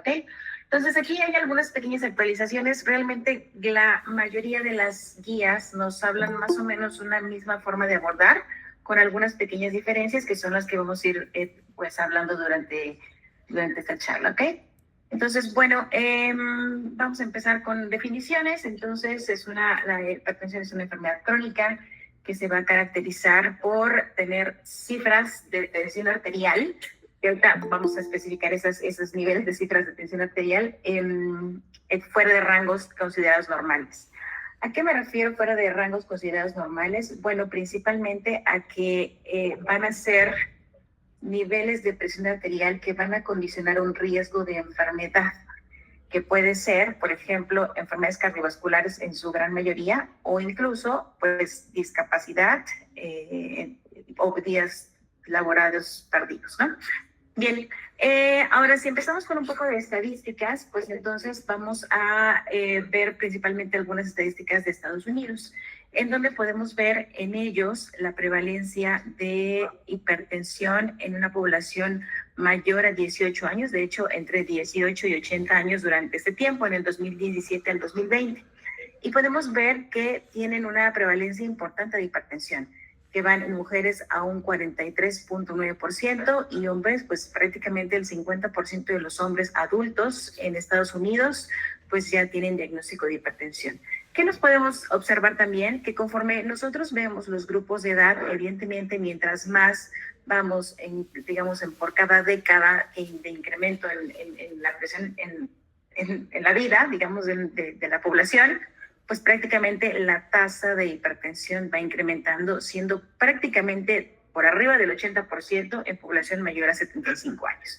¿ok? Entonces aquí hay algunas pequeñas actualizaciones. Realmente la mayoría de las guías nos hablan más o menos una misma forma de abordar, con algunas pequeñas diferencias que son las que vamos a ir pues hablando durante esta charla, ¿ok? Entonces, bueno, vamos a empezar con definiciones. Entonces, la hipertensión es una enfermedad crónica que se va a caracterizar por tener cifras de tensión arterial, que ahorita vamos a especificar esos niveles de cifras de tensión arterial fuera de rangos considerados normales. ¿A qué me refiero fuera de rangos considerados normales? Bueno, principalmente a que van a ser niveles de presión arterial que van a condicionar un riesgo de enfermedad, que puede ser, por ejemplo, enfermedades cardiovasculares en su gran mayoría, o incluso, pues, discapacidad o días laborados tardíos, ¿no? Bien, ahora si empezamos con un poco de estadísticas, pues entonces vamos a ver principalmente algunas estadísticas de Estados Unidos, en donde podemos ver en ellos la prevalencia de hipertensión en una población mayor a 18 años, de hecho entre 18 y 80 años durante este tiempo, en el 2017 al 2020. Y podemos ver que tienen una prevalencia importante de hipertensión, que van en mujeres a un 43.9% y hombres, pues prácticamente el 50% de los hombres adultos en Estados Unidos, pues ya tienen diagnóstico de hipertensión. ¿Qué nos podemos observar también? Que conforme nosotros vemos los grupos de edad, evidentemente mientras más vamos, digamos, por cada década de incremento en la presión en la vida, digamos, de la población, pues prácticamente la tasa de hipertensión va incrementando, siendo prácticamente por arriba del 80% en población mayor a 75 años.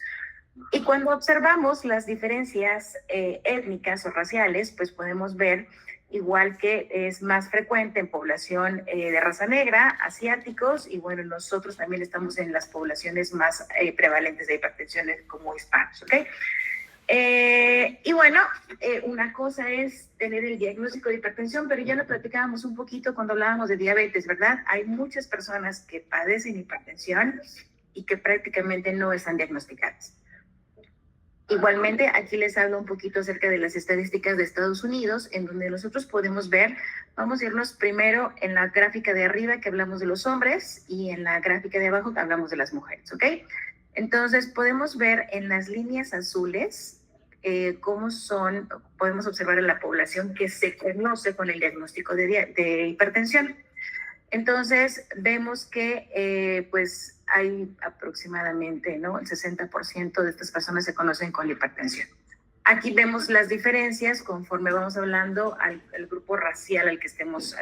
Y cuando observamos las diferencias étnicas o raciales, pues podemos ver igual que es más frecuente en población de raza negra, asiáticos, y bueno, nosotros también estamos en las poblaciones más prevalentes de hipertensión como hispanos, ¿ok? Y bueno, una cosa es tener el diagnóstico de hipertensión, pero ya lo platicábamos un poquito cuando hablábamos de diabetes, ¿verdad? Hay muchas personas que padecen hipertensión y que prácticamente no están diagnosticadas. Igualmente, aquí les hablo un poquito acerca de las estadísticas de Estados Unidos, en donde nosotros podemos ver, vamos a irnos primero en la gráfica de arriba que hablamos de los hombres y en la gráfica de abajo que hablamos de las mujeres, ¿ok? Entonces, podemos ver en las líneas azules cómo son, podemos observar en la población que se conoce con el diagnóstico de hipertensión. Entonces, vemos que pues hay aproximadamente, ¿no? El 60% de estas personas se conocen con la hipertensión. Aquí vemos las diferencias conforme vamos hablando al grupo racial al que estemos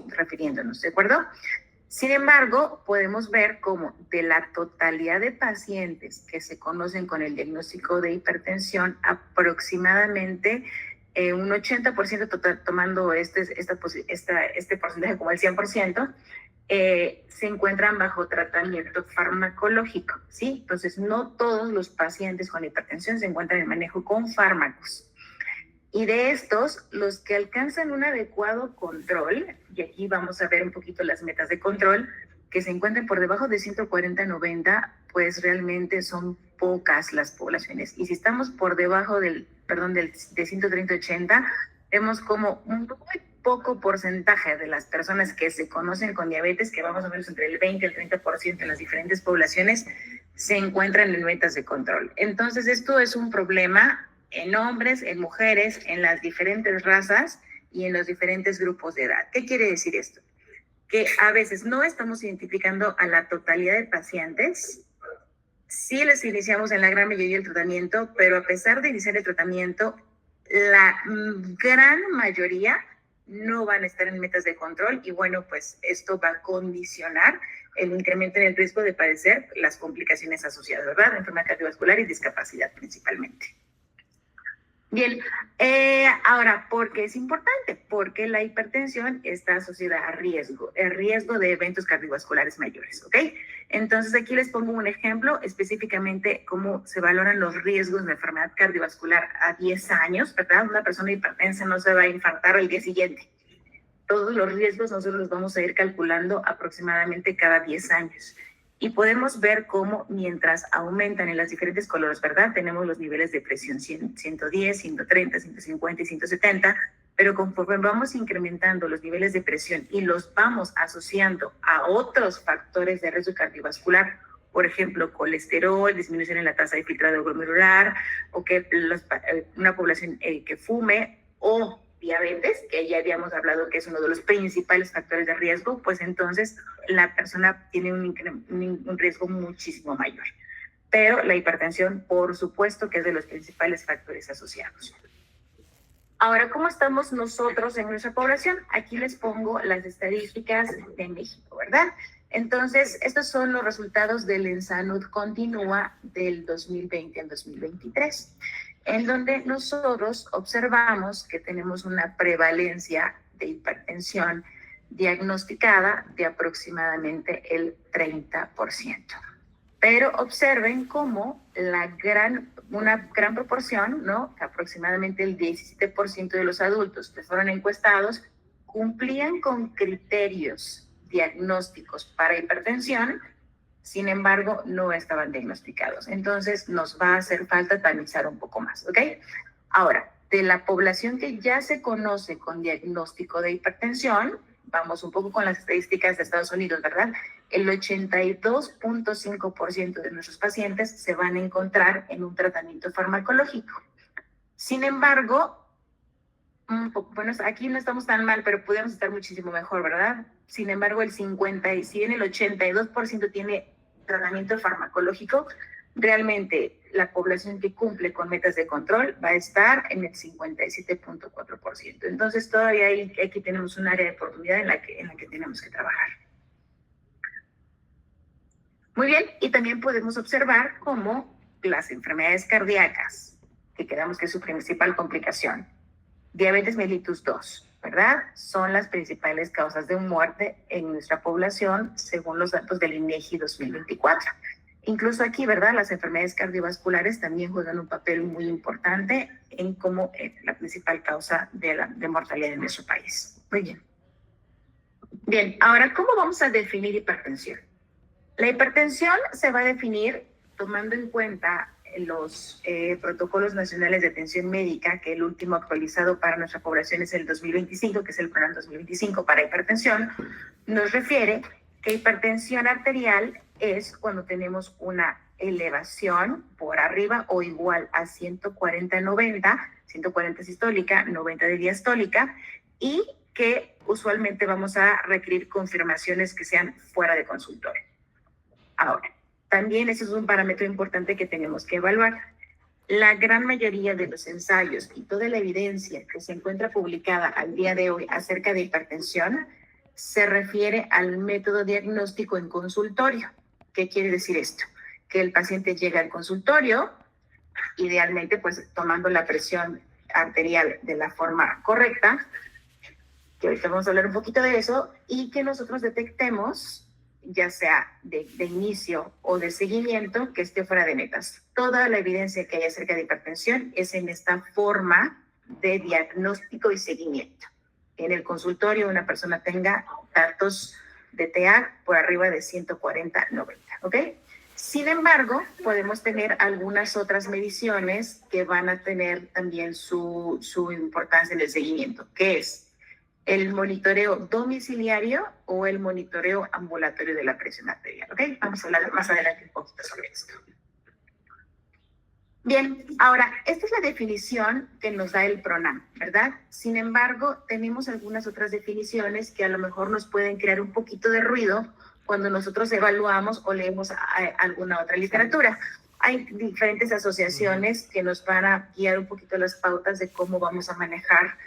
refiriéndonos, ¿de acuerdo? Sin embargo, podemos ver cómo de la totalidad de pacientes que se conocen con el diagnóstico de hipertensión, aproximadamente un 80% tomando este porcentaje como el 100%, se encuentran bajo tratamiento farmacológico, ¿sí? Entonces, no todos los pacientes con hipertensión se encuentran en manejo con fármacos. Y de estos, los que alcanzan un adecuado control, y aquí vamos a ver un poquito las metas de control, que se encuentran por debajo de 140-90, pues realmente son pocas las poblaciones. Y si estamos por debajo de 130-80, vemos como un muy poco porcentaje de las personas que se conocen con diabetes, que vamos a ver entre el 20 y el 30% en las diferentes poblaciones, se encuentran en metas de control. Entonces, esto es un problema en hombres, en mujeres, en las diferentes razas y en los diferentes grupos de edad. ¿Qué quiere decir esto? Que a veces no estamos identificando a la totalidad de pacientes. Sí les iniciamos en la gran mayoría el tratamiento, pero a pesar de iniciar el tratamiento, la gran mayoría no van a estar en metas de control y bueno, pues esto va a condicionar el incremento en el riesgo de padecer las complicaciones asociadas, ¿verdad? Enfermedad cardiovascular y discapacidad principalmente. Bien, ahora, ¿por qué es importante? Porque la hipertensión está asociada a riesgo de eventos cardiovasculares mayores, ¿ok? Entonces, aquí les pongo un ejemplo específicamente cómo se valoran los riesgos de enfermedad cardiovascular a 10 años, ¿verdad? Una persona hipertensa no se va a infartar al día siguiente. Todos los riesgos nosotros los vamos a ir calculando aproximadamente cada 10 años. Y podemos ver cómo mientras aumentan en las diferentes colores, ¿verdad? Tenemos los niveles de presión 100, 110, 130, 150 y 170, pero conforme vamos incrementando los niveles de presión y los vamos asociando a otros factores de riesgo cardiovascular, por ejemplo, colesterol, disminución en la tasa de filtrado glomerular, o que una población que fume, o diabetes, que ya habíamos hablado que es uno de los principales factores de riesgo, pues entonces la persona tiene un riesgo muchísimo mayor. Pero la hipertensión, por supuesto, que es de los principales factores asociados. Ahora, ¿cómo estamos nosotros en nuestra población? Aquí les pongo las estadísticas de México, ¿verdad? Entonces, estos son los resultados del ENSANUD Continúa del 2020 al 2023, en donde nosotros observamos que tenemos una prevalencia de hipertensión diagnosticada de aproximadamente el 30%. Pero observen cómo una gran proporción, ¿no? Aproximadamente el 17% de los adultos que fueron encuestados cumplían con criterios diagnósticos para hipertensión, sin embargo, no estaban diagnosticados. Entonces, nos va a hacer falta tamizar un poco más, ¿ok? Ahora, de la población que ya se conoce con diagnóstico de hipertensión, vamos un poco con las estadísticas de Estados Unidos, ¿verdad? El 82.5% de nuestros pacientes se van a encontrar en un tratamiento farmacológico. Sin embargo, bueno, aquí no estamos tan mal, pero podemos estar muchísimo mejor, ¿verdad? Sin embargo, el 82% tiene tratamiento farmacológico, realmente la población que cumple con metas de control va a estar en el 57.4%. Entonces, todavía aquí tenemos un área de oportunidad en la que tenemos que trabajar. Muy bien, y también podemos observar cómo las enfermedades cardíacas, que quedamos que es su principal complicación, diabetes mellitus 2, ¿verdad? Son las principales causas de muerte en nuestra población según los datos del INEGI 2024. Incluso aquí, ¿verdad? Las enfermedades cardiovasculares también juegan un papel muy importante en cómo la principal causa de mortalidad en nuestro país. Muy bien. Bien, ahora, ¿cómo vamos a definir hipertensión? La hipertensión se va a definir tomando en cuenta los protocolos nacionales de atención médica, que el último actualizado para nuestra población es el 2025, que es el plan 2025 para hipertensión, nos refiere que hipertensión arterial es cuando tenemos una elevación por arriba o igual a 140/90, 140 sistólica, 90 de diastólica, y que usualmente vamos a requerir confirmaciones que sean fuera de consultorio. Ahora, también ese es un parámetro importante que tenemos que evaluar. La gran mayoría de los ensayos y toda la evidencia que se encuentra publicada al día de hoy acerca de hipertensión se refiere al método diagnóstico en consultorio. ¿Qué quiere decir esto? Que el paciente llega al consultorio, idealmente pues tomando la presión arterial de la forma correcta, que ahorita vamos a hablar un poquito de eso, y que nosotros detectemos, ya sea de inicio o de seguimiento, que esté fuera de metas. Toda la evidencia que hay acerca de hipertensión es en esta forma de diagnóstico y seguimiento. En el consultorio una persona tenga datos de TA por arriba de 140/90, ¿ok? Sin embargo, podemos tener algunas otras mediciones que van a tener también su importancia en el seguimiento, que es el monitoreo domiciliario o el monitoreo ambulatorio de la presión arterial, ¿ok? Vamos a hablar más adelante un poquito sobre esto. Bien, ahora, esta es la definición que nos da el PRONAM, ¿verdad? Sin embargo, tenemos algunas otras definiciones que a lo mejor nos pueden crear un poquito de ruido cuando nosotros evaluamos o leemos alguna otra literatura. Hay diferentes asociaciones que nos van a guiar un poquito las pautas de cómo vamos a manejar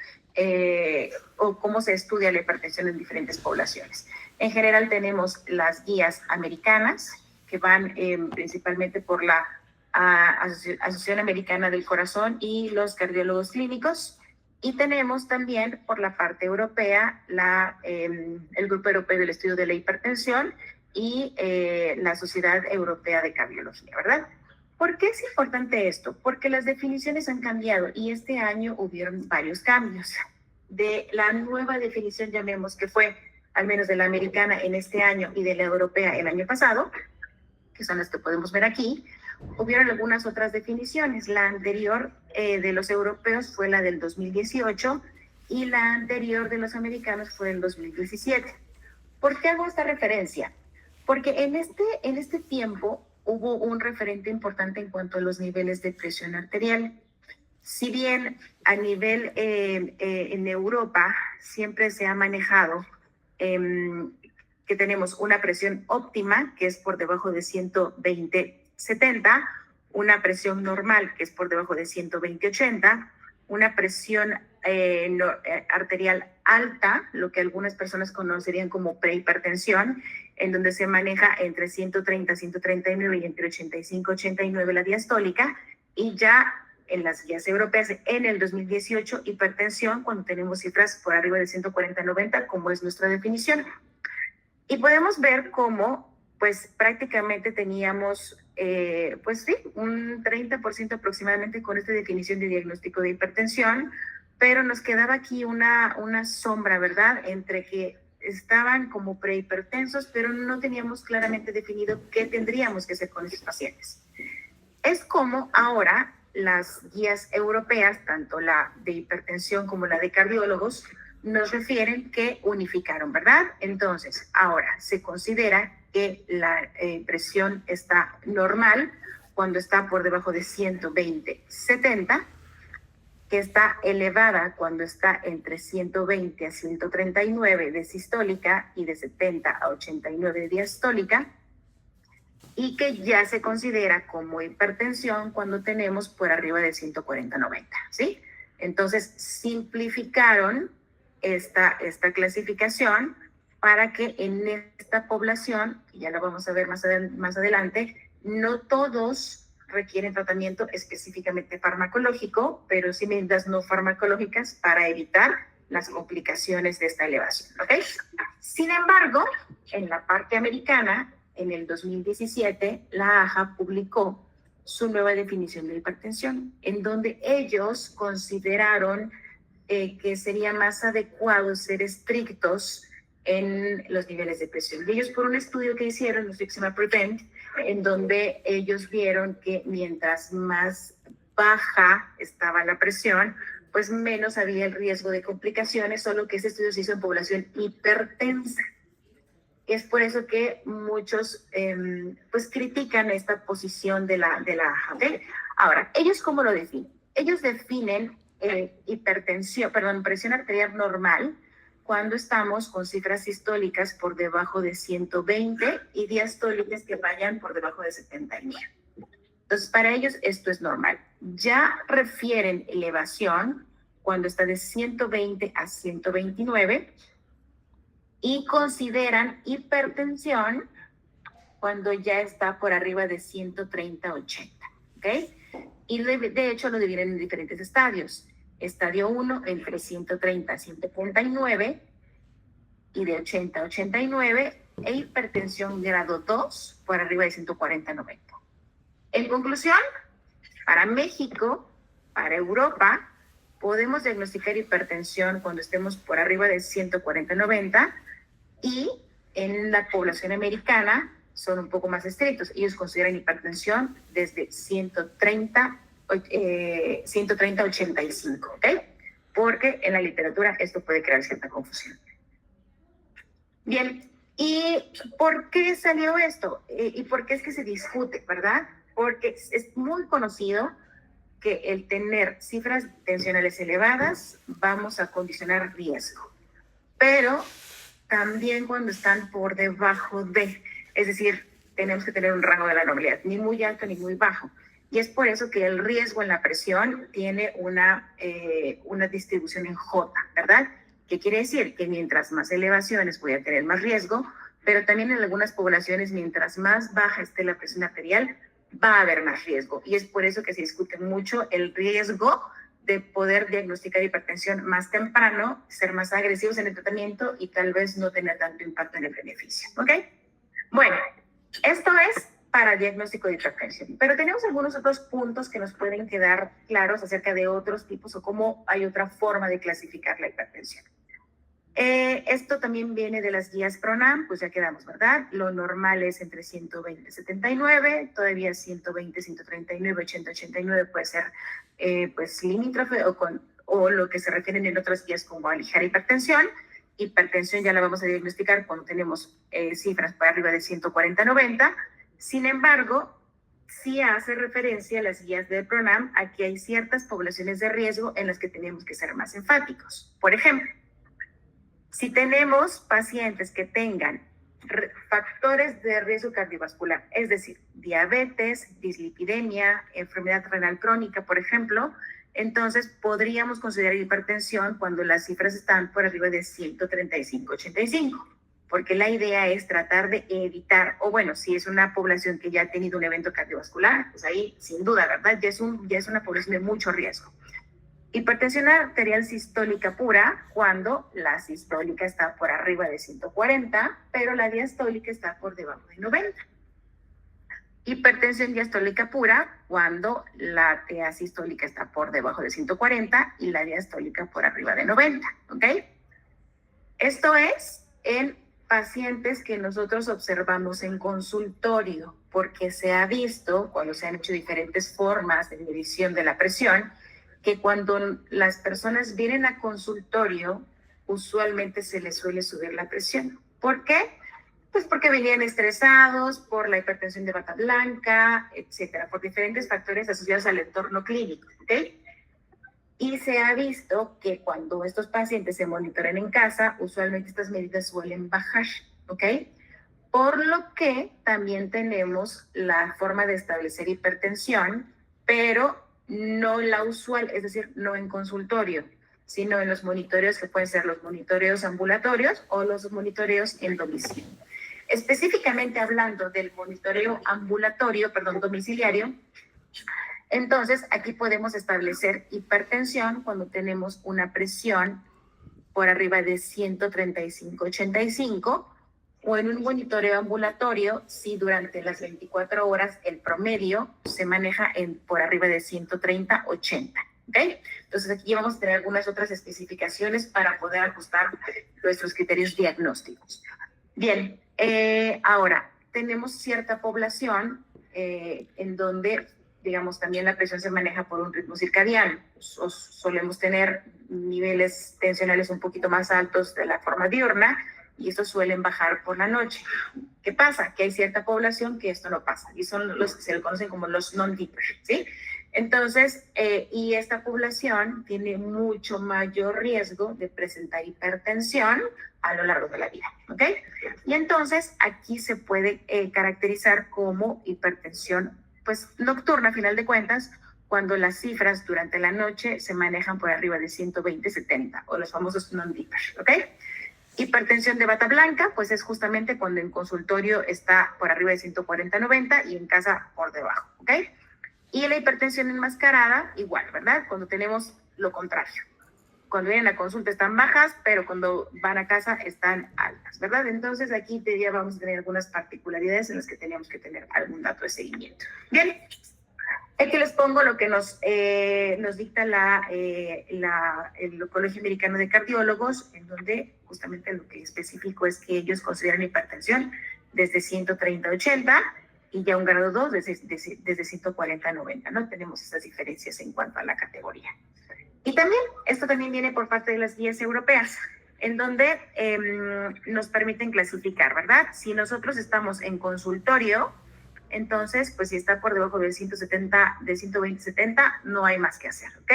o cómo se estudia la hipertensión en diferentes poblaciones. En general tenemos las guías americanas, que van principalmente por la Asociación Americana del Corazón y los cardiólogos clínicos, y tenemos también por la parte europea el Grupo Europeo del Estudio de la Hipertensión y la Sociedad Europea de Cardiología, ¿verdad? ¿Por qué es importante esto? Porque las definiciones han cambiado y este año hubieron varios cambios. De la nueva definición, llamemos, que fue al menos de la americana en este año y de la europea el año pasado, que son las que podemos ver aquí, hubieron algunas otras definiciones. La anterior de los europeos fue la del 2018 y la anterior de los americanos fue el 2017. ¿Por qué hago esta referencia? Porque en este tiempo hubo un referente importante en cuanto a los niveles de presión arterial. Si bien a nivel en Europa siempre se ha manejado que tenemos una presión óptima, que es por debajo de 120/70, una presión normal, que es por debajo de 120/80, una presión arterial alta, lo que algunas personas conocerían como prehipertensión, en donde se maneja entre 130, 139 y entre 85, 89 la diastólica, y ya en las guías europeas en el 2018 hipertensión cuando tenemos cifras por arriba de 140/90, como es nuestra definición. Y podemos ver cómo pues prácticamente teníamos pues sí, un 30% aproximadamente con esta definición de diagnóstico de hipertensión, pero nos quedaba aquí una sombra, ¿verdad? Entre que estaban como prehipertensos, pero no teníamos claramente definido qué tendríamos que hacer con esos pacientes. Es como ahora las guías europeas, tanto la de hipertensión como la de cardiólogos, nos refieren que unificaron, ¿verdad? Entonces, ahora se considera que la presión está normal cuando está por debajo de 120/70, que está elevada cuando está entre 120 a 139 de sistólica y de 70 a 89 de diastólica, y que ya se considera como hipertensión cuando tenemos por arriba de 140/90, ¿sí? Entonces, simplificaron esta clasificación para que en esta población, y ya la vamos a ver más adelante, no todos requieren tratamiento específicamente farmacológico, pero sí medidas no farmacológicas para evitar las complicaciones de esta elevación, ¿ok? Sin embargo, en la parte americana, en el 2017, la AHA publicó su nueva definición de hipertensión, en donde ellos consideraron que sería más adecuado ser estrictos en los niveles de presión. Y ellos, por un estudio que hicieron, que se llama Prevent, en donde ellos vieron que mientras más baja estaba la presión, pues menos había el riesgo de complicaciones, solo que ese estudio se hizo en población hipertensa. Es por eso que muchos pues critican esta posición de la AHA. ¿Okay? Ahora, ¿ellos cómo lo definen? Ellos definen presión arterial normal cuando estamos con cifras sistólicas por debajo de 120 y diastólicas que vayan por debajo de 79. Entonces, para ellos esto es normal. Ya refieren elevación cuando está de 120 a 129 y consideran hipertensión cuando ya está por arriba de 130/80, ¿ok? Y de hecho lo dividen en diferentes estadios. Estadio 1 entre 130 a 139 y de 80/89, e hipertensión grado 2 por arriba de 140/90. En conclusión, para México, para Europa, podemos diagnosticar hipertensión cuando estemos por arriba de 140/90, y en la población americana son un poco más estrictos. Ellos consideran hipertensión desde 130/85, ¿ok? Porque en la literatura esto puede crear cierta confusión. Bien, ¿y por qué salió esto? ¿Y por qué es que se discute, verdad? Porque es muy conocido que el tener cifras tensionales elevadas vamos a condicionar riesgo. Pero también cuando están por debajo de, es decir, tenemos que tener un rango de la normalidad, ni muy alto ni muy bajo. Y es por eso que el riesgo en la presión tiene una distribución en J, ¿verdad? ¿Qué quiere decir? Que mientras más elevaciones voy a tener más riesgo, pero también en algunas poblaciones, mientras más baja esté la presión arterial, va a haber más riesgo. Y es por eso que se discute mucho el riesgo de poder diagnosticar hipertensión más temprano, ser más agresivos en el tratamiento y tal vez no tener tanto impacto en el beneficio, ¿ok? Bueno, esto es para diagnóstico de hipertensión, pero tenemos algunos otros puntos que nos pueden quedar claros acerca de otros tipos o cómo hay otra forma de clasificar la hipertensión. Esto también viene de las guías PRONAM, pues ya quedamos, ¿verdad? Lo normal es entre 120 y 79, todavía 120, 139, 80, 89 puede ser pues limítrofe o lo que se refieren en otras guías como a ligera hipertensión. Hipertensión ya la vamos a diagnosticar cuando tenemos cifras para arriba de 140, 90. Sin embargo, sí hace referencia a las guías de PRONAM a que hay ciertas poblaciones de riesgo en las que tenemos que ser más enfáticos. Por ejemplo, si tenemos pacientes que tengan factores de riesgo cardiovascular, es decir, diabetes, dislipidemia, enfermedad renal crónica, por ejemplo, entonces podríamos considerar hipertensión cuando las cifras están por arriba de 135, 85, porque la idea es tratar de evitar, o bueno, si es una población que ya ha tenido un evento cardiovascular, pues ahí sin duda, ¿verdad? Ya es una población de mucho riesgo. Hipertensión arterial sistólica pura cuando la sistólica está por arriba de 140, pero la diastólica está por debajo de 90. Hipertensión diastólica pura cuando la TA sistólica está por debajo de 140 y la diastólica por arriba de 90, ¿ok? Esto es en pacientes que nosotros observamos en consultorio, porque se ha visto, cuando se han hecho diferentes formas de medición de la presión, que cuando las personas vienen a consultorio, usualmente se les suele subir la presión. ¿Por qué? Pues porque venían estresados, por la hipertensión de bata blanca, etcétera, por diferentes factores asociados al entorno clínico, ¿ok? Y se ha visto que cuando estos pacientes se monitorean en casa, usualmente estas medidas suelen bajar, ¿ok? Por lo que también tenemos la forma de establecer hipertensión, pero no la usual, es decir, no en consultorio, sino en los monitoreos que pueden ser los monitoreos ambulatorios o los monitoreos en domicilio. Específicamente hablando del monitoreo domiciliario, entonces aquí podemos establecer hipertensión cuando tenemos una presión por arriba de 135-85, o en un monitoreo ambulatorio si durante las 24 horas el promedio se maneja por arriba de 130-80. ¿Ok? Entonces aquí vamos a tener algunas otras especificaciones para poder ajustar nuestros criterios diagnósticos. Bien, ahora tenemos cierta población en donde, digamos, también la presión se maneja por un ritmo circadiano. Solemos tener niveles tensionales un poquito más altos de la forma diurna, y estos suelen bajar por la noche. ¿Qué pasa? Que hay cierta población que esto no pasa, y son los que se le conocen como los non-dippers, ¿sí? Entonces, y esta población tiene mucho mayor riesgo de presentar hipertensión a lo largo de la vida, ¿ok? Y entonces aquí se puede caracterizar como hipertensión, pues nocturna, a final de cuentas, cuando las cifras durante la noche se manejan por arriba de 120-70, o los famosos non-dippers, ¿ok? Hipertensión de bata blanca, pues es justamente cuando en consultorio está por arriba de 140-90 y en casa por debajo, ¿ok? Y la hipertensión enmascarada, igual, ¿verdad? Cuando tenemos lo contrario. Cuando vienen a consulta están bajas, pero cuando van a casa están altas, ¿verdad? Entonces aquí ya vamos a tener algunas particularidades en las que tenemos que tener algún dato de seguimiento. Bien, aquí les pongo lo que nos dicta el Colegio Americano de Cardiólogos, en donde justamente lo que específico es que ellos consideran hipertensión desde 130-80 y ya un grado 2 desde 140-90, ¿no? Tenemos estas diferencias en cuanto a la categoría. Y también, esto también viene por parte de las guías europeas, en donde nos permiten clasificar, ¿verdad? Si nosotros estamos en consultorio, entonces, pues si está por debajo de 170, de 120-70, no hay más que hacer, ¿ok?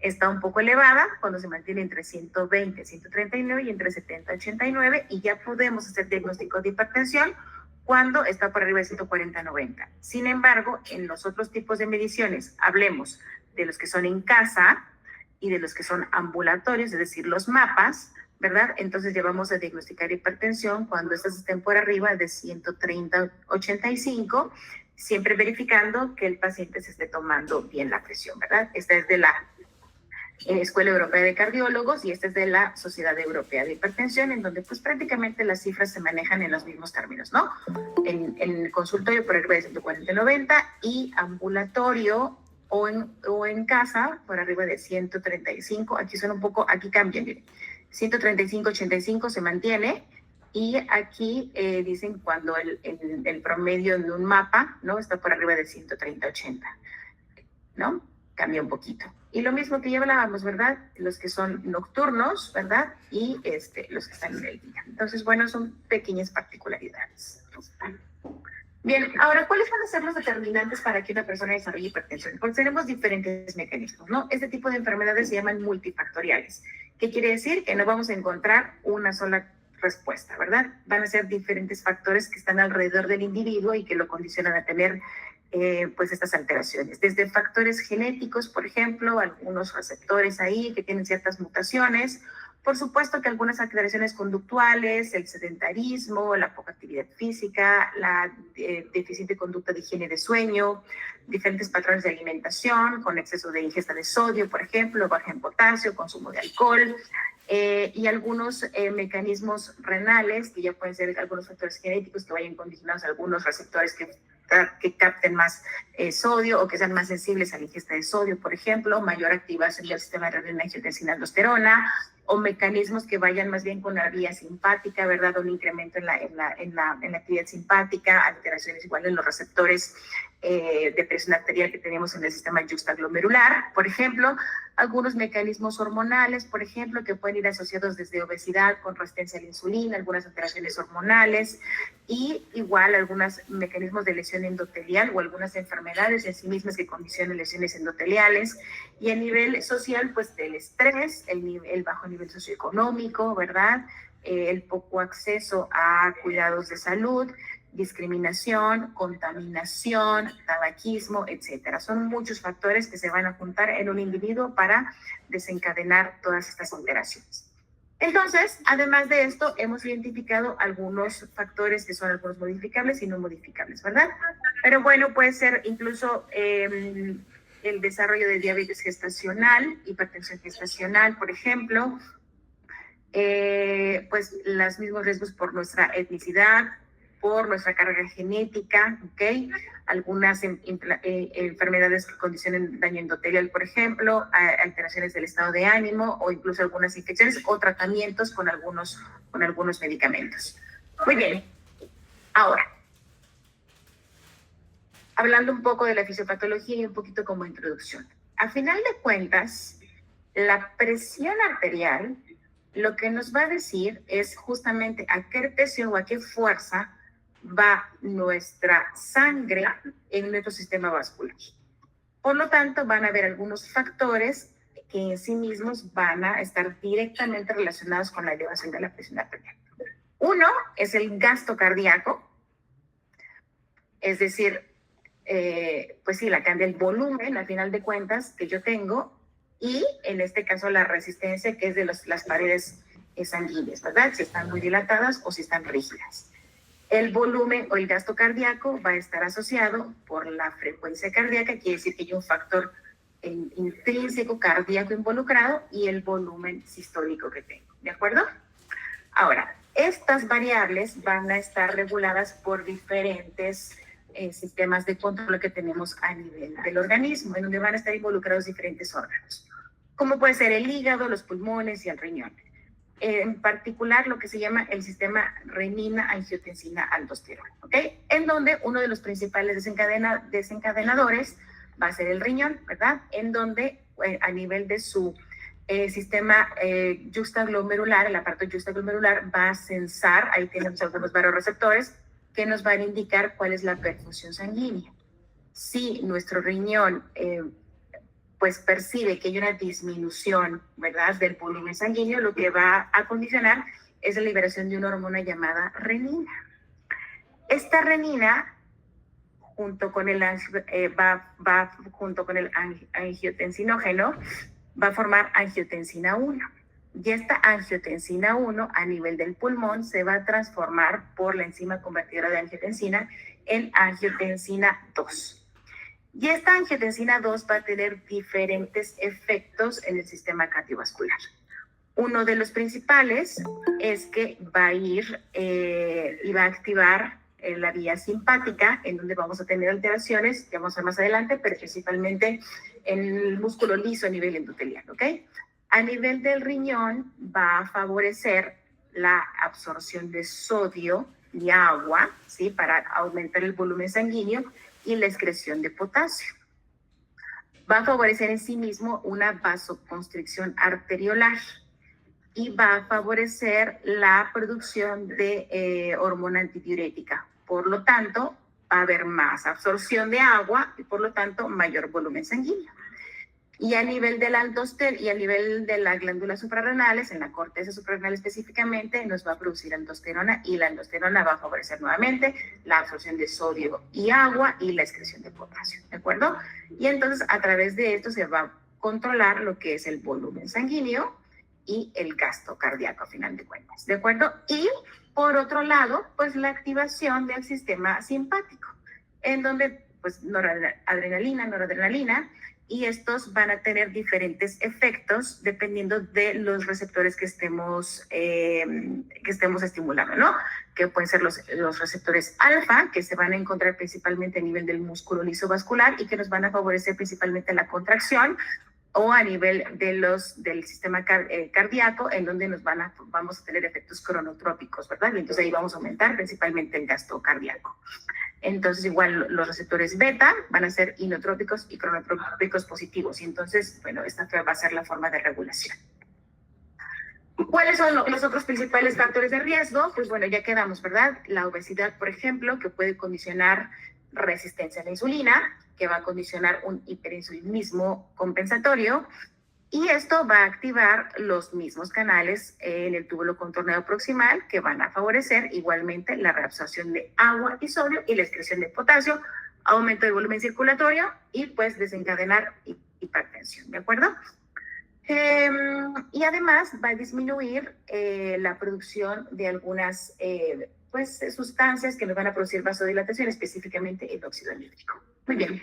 Está un poco elevada cuando se mantiene entre 120, 139 y entre 70, 89, y ya podemos hacer diagnóstico de hipertensión cuando está por arriba de 140, 90. Sin embargo, en los otros tipos de mediciones, hablemos de los que son en casa y de los que son ambulatorios, es decir, los mapas, ¿verdad? Entonces ya vamos a diagnosticar hipertensión cuando estas estén por arriba de 130-85, siempre verificando que el paciente se esté tomando bien la presión, ¿verdad? Esta es de la Escuela Europea de Cardiólogos y esta es de la Sociedad Europea de Hipertensión, en donde pues prácticamente las cifras se manejan en los mismos términos, ¿no? En el consultorio por arriba de 140-90 y ambulatorio o en casa por arriba de 135. Aquí son un poco, aquí cambian, miren. 135-85 se mantiene. Y aquí dicen cuando el promedio de un mapa, ¿no? Está por arriba de 130-80, ¿no? Cambia un poquito. Y lo mismo que ya hablábamos, ¿verdad? Los que son nocturnos, ¿verdad? Y los que están en el día. Entonces, bueno, son pequeñas particularidades. Bien, ahora, ¿cuáles van a ser los determinantes para que una persona desarrolle hipertensión? Pues tenemos diferentes mecanismos, ¿no? Este tipo de enfermedades se llaman multifactoriales. ¿Qué quiere decir? Que no vamos a encontrar una sola respuesta, ¿verdad? Van a ser diferentes factores que están alrededor del individuo y que lo condicionan a tener pues estas alteraciones. Desde factores genéticos, por ejemplo, algunos receptores ahí que tienen ciertas mutaciones. Por supuesto que algunas alteraciones conductuales, el sedentarismo, la poca actividad física, la deficiente conducta de higiene de sueño, diferentes patrones de alimentación con exceso de ingesta de sodio, por ejemplo, baja en potasio, consumo de alcohol, y algunos mecanismos renales, que ya pueden ser algunos factores genéticos que vayan condicionados a algunos receptores que capten más sodio o que sean más sensibles a la ingesta de sodio, por ejemplo, mayor activación del sistema de renina-angiotensina-aldosterona, o mecanismos que vayan más bien con la vía simpática, ¿verdad? Un incremento en la actividad simpática, alteraciones igual en los receptores de presión arterial que tenemos en el sistema yuxtaglomerular, por ejemplo, algunos mecanismos hormonales, por ejemplo, que pueden ir asociados desde obesidad con resistencia a la insulina, algunas alteraciones hormonales y igual algunos mecanismos de lesión endotelial o algunas enfermedades en sí mismas que condicionan lesiones endoteliales. Y a nivel social, pues el estrés, el bajo nivel socioeconómico, ¿verdad? El poco acceso a cuidados de salud, discriminación, contaminación, tabaquismo, etcétera. Son muchos factores que se van a juntar en un individuo para desencadenar todas estas alteraciones. Entonces, además de esto, hemos identificado algunos factores que son algunos modificables y no modificables, ¿verdad? Pero bueno, puede ser incluso el desarrollo de diabetes gestacional, hipertensión gestacional, por ejemplo, pues los mismos riesgos por nuestra etnicidad, por nuestra carga genética, ¿ok? Algunas enfermedades que condicionen daño endotelial, por ejemplo, alteraciones del estado de ánimo o incluso algunas infecciones o tratamientos con algunos medicamentos. Muy bien. Ahora, hablando un poco de la fisiopatología y un poquito como introducción. A final de cuentas, la presión arterial lo que nos va a decir es justamente a qué presión o a qué fuerza va nuestra sangre en nuestro sistema vascular. Por lo tanto, van a haber algunos factores que en sí mismos van a estar directamente relacionados con la elevación de la presión arterial. Uno es el gasto cardíaco, es decir, pues sí, la cantidad, el volumen, al final de cuentas, que yo tengo, y en este caso la resistencia, que es de las paredes sanguíneas, ¿verdad? Si están muy dilatadas o si están rígidas. El volumen o el gasto cardíaco va a estar asociado por la frecuencia cardíaca, quiere decir que hay un factor intrínseco cardíaco involucrado y el volumen sistólico que tengo, ¿de acuerdo? Ahora, estas variables van a estar reguladas por diferentes sistemas de control que tenemos a nivel del organismo, en donde van a estar involucrados diferentes órganos, como puede ser el hígado, los pulmones y el riñón. En particular, lo que se llama el sistema renina-angiotensina-aldosterona, ¿ok? En donde uno de los principales desencadenadores va a ser el riñón, ¿verdad? En donde a nivel de su sistema yuxtaglomerular, el aparato yuxtaglomerular va a censar, ahí tenemos algunos vasoreceptores que nos van a indicar cuál es la perfusión sanguínea. Si nuestro riñón pues percibe que hay una disminución, ¿verdad?, del volumen sanguíneo, lo que va a condicionar es la liberación de una hormona llamada renina. Esta renina, junto con el angiotensinógeno, va a formar angiotensina 1. Y esta angiotensina 1 a nivel del pulmón se va a transformar por la enzima convertidora de angiotensina en angiotensina 2. Y esta angiotensina 2 va a tener diferentes efectos en el sistema cardiovascular. Uno de los principales es que va a ir y va a activar la vía simpática, en donde vamos a tener alteraciones, que vamos a ver más adelante, pero principalmente en el músculo liso a nivel endotelial, ¿ok? A nivel del riñón va a favorecer la absorción de sodio y agua, ¿sí? Para aumentar el volumen sanguíneo y la excreción de potasio. Va a favorecer en sí mismo una vasoconstricción arteriolar y va a favorecer la producción de hormona antidiurética. Por lo tanto, va a haber más absorción de agua y por lo tanto mayor volumen sanguíneo. Y a nivel del aldosterona y a nivel de las glándulas suprarrenales, en la corteza suprarrenal específicamente, nos va a producir aldosterona y la aldosterona va a favorecer nuevamente la absorción de sodio y agua y la excreción de potasio, ¿de acuerdo? Y entonces a través de esto se va a controlar lo que es el volumen sanguíneo y el gasto cardíaco a final de cuentas, ¿de acuerdo? Y por otro lado, pues la activación del sistema simpático, en donde pues noradrenalina, y estos van a tener diferentes efectos dependiendo de los receptores que estemos estimulando, ¿no? Que pueden ser los receptores alfa, que se van a encontrar principalmente a nivel del músculo liso vascular y que nos van a favorecer principalmente la contracción, o a nivel del sistema cardíaco, en donde vamos a tener efectos cronotrópicos, ¿verdad? Y entonces ahí vamos a aumentar principalmente el gasto cardíaco. Entonces, igual los receptores beta van a ser inotrópicos y cronotrópicos positivos. Y entonces, bueno, esta va a ser la forma de regulación. ¿Cuáles son los otros principales factores de riesgo? Pues bueno, ya quedamos, ¿verdad? La obesidad, por ejemplo, que puede condicionar resistencia a la insulina, que va a condicionar un hiperinsulinismo compensatorio, y esto va a activar los mismos canales en el túbulo contorneado proximal que van a favorecer igualmente la reabsorción de agua y sodio y la excreción de potasio, aumento de volumen circulatorio y pues desencadenar hipertensión, ¿de acuerdo? Y además va a disminuir la producción de algunas sustancias que nos van a producir vasodilatación, específicamente el óxido nítrico. Muy bien.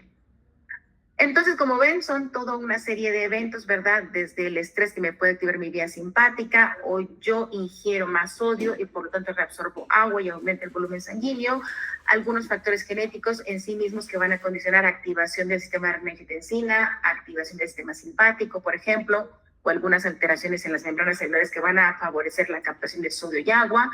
Entonces, como ven, son toda una serie de eventos, ¿verdad? Desde el estrés que me puede activar mi vía simpática, o yo ingiero más sodio y por lo tanto reabsorbo agua y aumenta el volumen sanguíneo, algunos factores genéticos en sí mismos que van a condicionar activación del sistema de renin-angiotensina, activación del sistema simpático, por ejemplo, o algunas alteraciones en las membranas celulares que van a favorecer la captación de sodio y agua,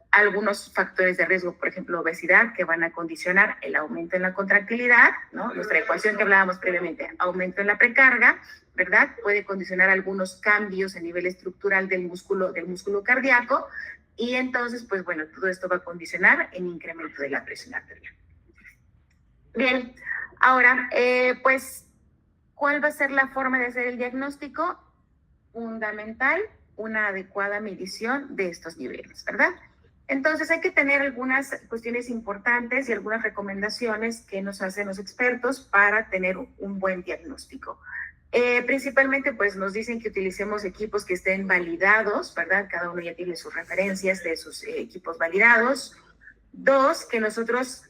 algunos factores de riesgo, por ejemplo, obesidad, que van a condicionar el aumento en la contractilidad, ¿no? Nuestra ecuación que hablábamos previamente, aumento en la precarga, ¿verdad? Puede condicionar algunos cambios a nivel estructural del músculo cardíaco, y entonces, pues bueno, todo esto va a condicionar el incremento de la presión arterial. Bien, ahora, pues, ¿cuál va a ser la forma de hacer el diagnóstico? Fundamental, una adecuada medición de estos niveles, ¿verdad? Entonces hay que tener algunas cuestiones importantes y algunas recomendaciones que nos hacen los expertos para tener un buen diagnóstico. Principalmente pues nos dicen que utilicemos equipos que estén validados, ¿verdad? Cada uno ya tiene sus referencias de sus equipos validados. 2, que nosotros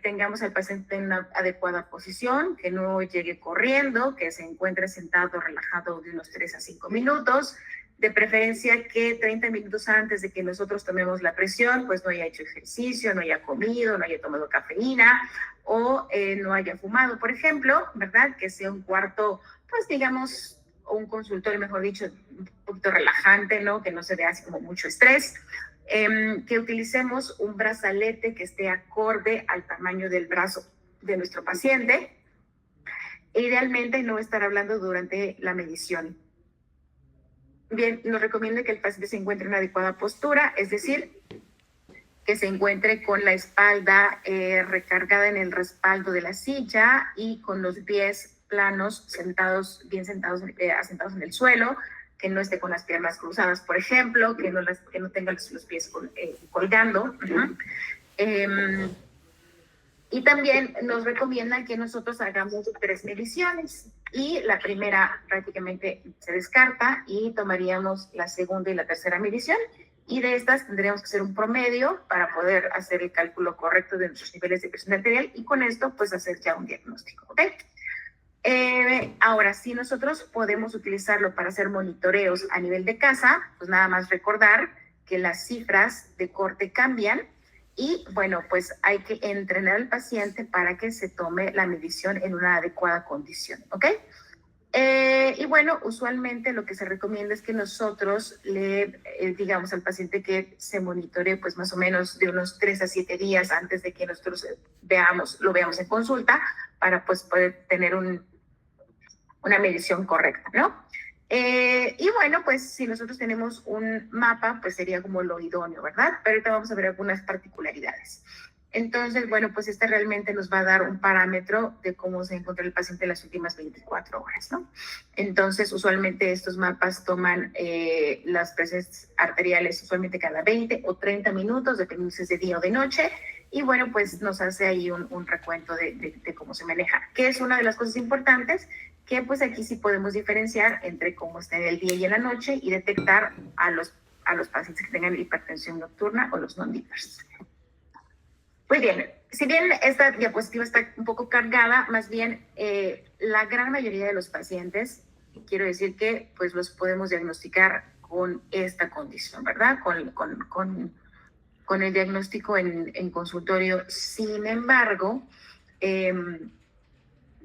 tengamos al paciente en una adecuada posición, que no llegue corriendo, que se encuentre sentado, relajado de unos 3 a 5 minutos, de preferencia que 30 minutos antes de que nosotros tomemos la presión, pues no haya hecho ejercicio, no haya comido, no haya tomado cafeína o no haya fumado, por ejemplo, ¿verdad? Que sea un cuarto, pues digamos, o un consultorio, mejor dicho, un poquito relajante, ¿no? Que no se vea así como mucho estrés. Que utilicemos un brazalete que esté acorde al tamaño del brazo de nuestro paciente. Idealmente no estar hablando durante la medición. Bien, nos recomiendo que el paciente se encuentre en una adecuada postura, es decir, que se encuentre con la espalda recargada en el respaldo de la silla y con los pies planos, bien sentados, asentados en el suelo, que no esté con las piernas cruzadas, por ejemplo, que no tenga los pies colgando. Y también nos recomiendan que nosotros hagamos 3 mediciones y la primera prácticamente se descarta y tomaríamos la segunda y la tercera medición, y de estas tendríamos que hacer un promedio para poder hacer el cálculo correcto de nuestros niveles de presión arterial y con esto pues hacer ya un diagnóstico, ¿ok? Ahora, si nosotros podemos utilizarlo para hacer monitoreos a nivel de casa, pues nada más recordar que las cifras de corte cambian y, bueno, pues hay que entrenar al paciente para que se tome la medición en una adecuada condición, ¿ok? Y bueno, usualmente lo que se recomienda es que nosotros le digamos al paciente que se monitoree pues más o menos de unos 3 a 7 días antes de que nosotros lo veamos en consulta para pues poder tener una medición correcta, ¿no? Y bueno, pues si nosotros tenemos un mapa, pues sería como lo idóneo, ¿verdad? Pero ahorita vamos a ver algunas particularidades. Entonces, bueno, pues este realmente nos va a dar un parámetro de cómo se encuentra el paciente en las últimas 24 horas, ¿no? Entonces, usualmente estos mapas toman las presiones arteriales usualmente cada 20 o 30 minutos, dependiendo si es de día o de noche, y bueno, pues nos hace ahí un recuento de cómo se maneja, que es una de las cosas importantes, que pues aquí sí podemos diferenciar entre cómo está en el día y en la noche y detectar a los pacientes que tengan hipertensión nocturna o los non-dippers. Muy bien, si bien esta diapositiva está un poco cargada, más bien la gran mayoría de los pacientes, quiero decir que pues los podemos diagnosticar con esta condición, ¿verdad? Con el diagnóstico en consultorio. Sin embargo,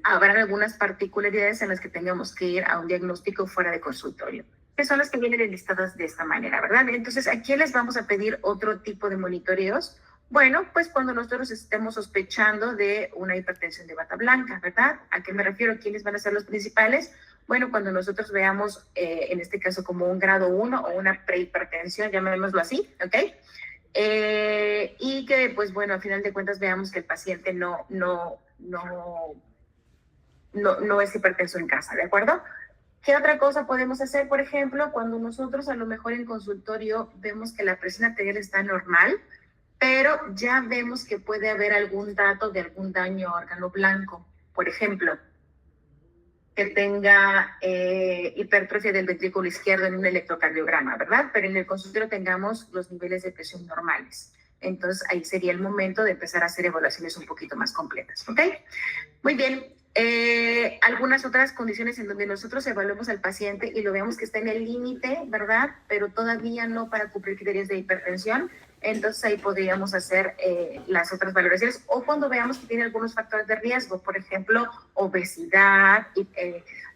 habrá algunas particularidades en las que tengamos que ir a un diagnóstico fuera de consultorio, que son las que vienen listadas de esta manera, ¿verdad? Entonces, aquí les vamos a pedir otro tipo de monitoreos. Bueno, pues cuando nosotros estemos sospechando de una hipertensión de bata blanca, ¿verdad? ¿A qué me refiero? ¿Quiénes van a ser los principales? Bueno, cuando nosotros veamos, en este caso, como un grado 1 o una prehipertensión, llamémoslo así, ¿ok? Y que, pues bueno, a final de cuentas veamos que el paciente no es hipertenso en casa, ¿de acuerdo? ¿Qué otra cosa podemos hacer? Por ejemplo, cuando nosotros a lo mejor en consultorio vemos que la presión arterial está normal, pero ya vemos que puede haber algún dato de algún daño a órgano blanco. Por ejemplo, que tenga hipertrofia del ventrículo izquierdo en un electrocardiograma, ¿verdad? Pero en el consultorio tengamos los niveles de presión normales. Entonces ahí sería el momento de empezar a hacer evaluaciones un poquito más completas, ¿ok? Muy bien. Algunas otras condiciones en donde nosotros evaluemos al paciente y lo veamos que está en el límite, ¿verdad? Pero todavía no para cumplir criterios de hipertensión. Entonces ahí podríamos hacer las otras valoraciones, o cuando veamos que tiene algunos factores de riesgo, por ejemplo, obesidad,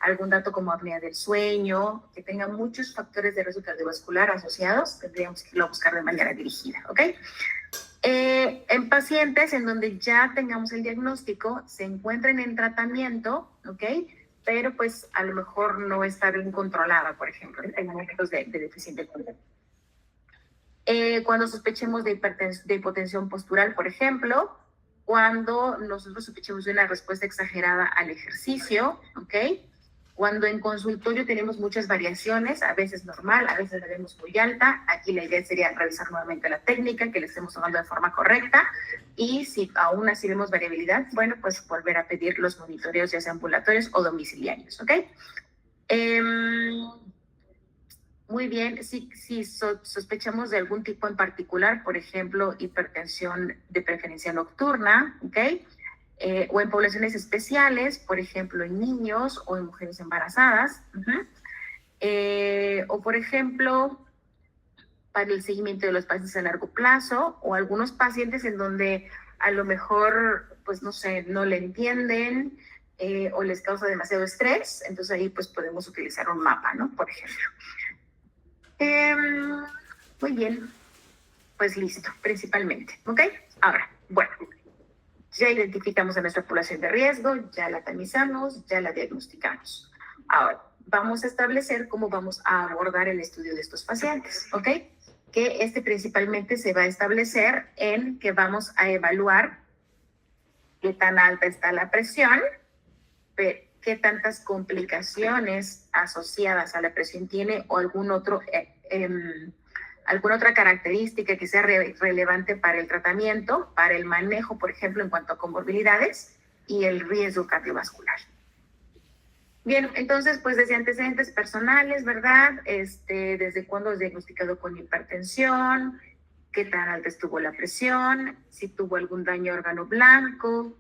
algún dato como apnea del sueño, que tenga muchos factores de riesgo cardiovascular asociados, tendríamos que irlo a buscar de manera dirigida, ¿ok? En pacientes en donde ya tengamos el diagnóstico, se encuentren en tratamiento, ¿ok? Pero pues a lo mejor no está bien controlada, por ejemplo, en momentos de deficiente control. Cuando sospechemos de hipotensión postural, por ejemplo, cuando nosotros sospechemos de una respuesta exagerada al ejercicio, ¿ok? Cuando en consultorio tenemos muchas variaciones, a veces normal, a veces la vemos muy alta, aquí la idea sería revisar nuevamente la técnica, que le estemos tomando de forma correcta, y si aún así vemos variabilidad, bueno, pues volver a pedir los monitoreos ya sea ambulatorios o domiciliarios, ¿ok? Muy bien, si sospechamos de algún tipo en particular, por ejemplo, hipertensión de preferencia nocturna, ¿ok? O en poblaciones especiales, por ejemplo, en niños o en mujeres embarazadas, o por ejemplo, para el seguimiento de los pacientes a largo plazo, o algunos pacientes en donde a lo mejor, pues no sé, no le entienden o les causa demasiado estrés, entonces ahí pues podemos utilizar un mapa, ¿no? Por ejemplo. Muy bien, pues listo, principalmente, ¿ok? Ahora, bueno, ya identificamos a nuestra población de riesgo, ya la tamizamos, ya la diagnosticamos. Ahora, vamos a establecer cómo vamos a abordar el estudio de estos pacientes, ¿ok? Que principalmente se va a establecer en que vamos a evaluar qué tan alta está la presión, qué tantas complicaciones asociadas a la presión tiene o alguna otra característica que sea relevante para el tratamiento, para el manejo, por ejemplo, en cuanto a comorbilidades y el riesgo cardiovascular. Bien, entonces, pues desde antecedentes personales, ¿verdad? Desde cuándo es diagnosticado con hipertensión, qué tan alta estuvo la presión, si tuvo algún daño a órgano blanco,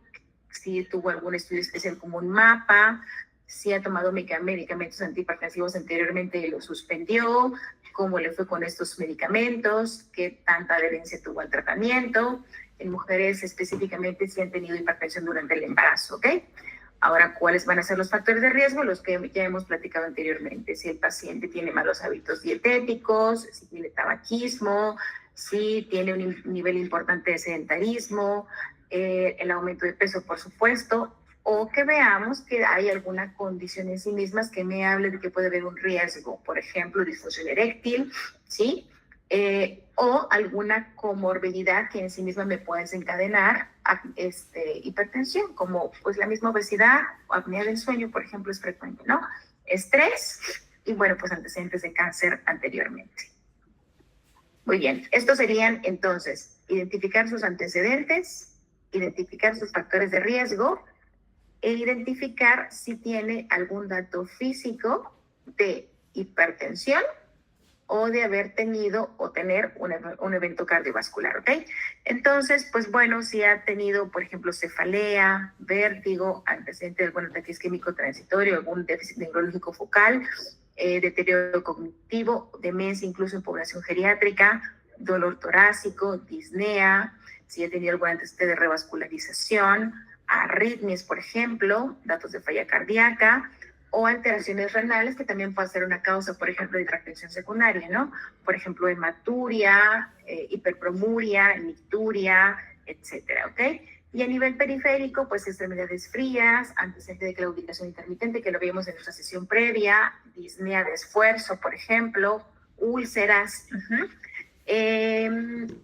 si tuvo algún estudio especial como un mapa, si ha tomado medicamentos antihipertensivos anteriormente y los suspendió, cómo le fue con estos medicamentos, qué tanta adherencia tuvo al tratamiento, en mujeres específicamente si han tenido hipertensión durante el embarazo, ¿ok? Ahora, ¿cuáles van a ser los factores de riesgo? Los que ya hemos platicado anteriormente. Si el paciente tiene malos hábitos dietéticos, si tiene tabaquismo, si tiene un nivel importante de sedentarismo, el aumento de peso, por supuesto, o que veamos que hay alguna condición en sí mismas que me hable de que puede haber un riesgo, por ejemplo, disfunción eréctil, ¿sí? O alguna comorbilidad que en sí misma me pueda desencadenar hipertensión, como pues la misma obesidad o apnea del sueño, por ejemplo, es frecuente, ¿no? Estrés y bueno, pues antecedentes de cáncer anteriormente. Muy bien, estos serían entonces identificar sus antecedentes, identificar sus factores de riesgo e identificar si tiene algún dato físico de hipertensión o de haber tenido o tener un evento cardiovascular, ¿ok? Entonces, pues bueno, si ha tenido, por ejemplo, cefalea, vértigo, antecedente de algún ataque isquémico transitorio, algún déficit neurológico focal, deterioro cognitivo, demencia incluso en población geriátrica, dolor torácico, disnea, si ha tenido algún antecedente de revascularización, arritmias, por ejemplo, datos de falla cardíaca, o alteraciones renales, que también puede ser una causa, por ejemplo, de hipertensión secundaria, ¿no? Por ejemplo, hematuria, hiperpromuria, nicturia, etcétera, ¿ok? Y a nivel periférico, pues extremidades frías, antecedente de claudicación intermitente, que lo vimos en nuestra sesión previa, disnea de esfuerzo, por ejemplo, úlceras,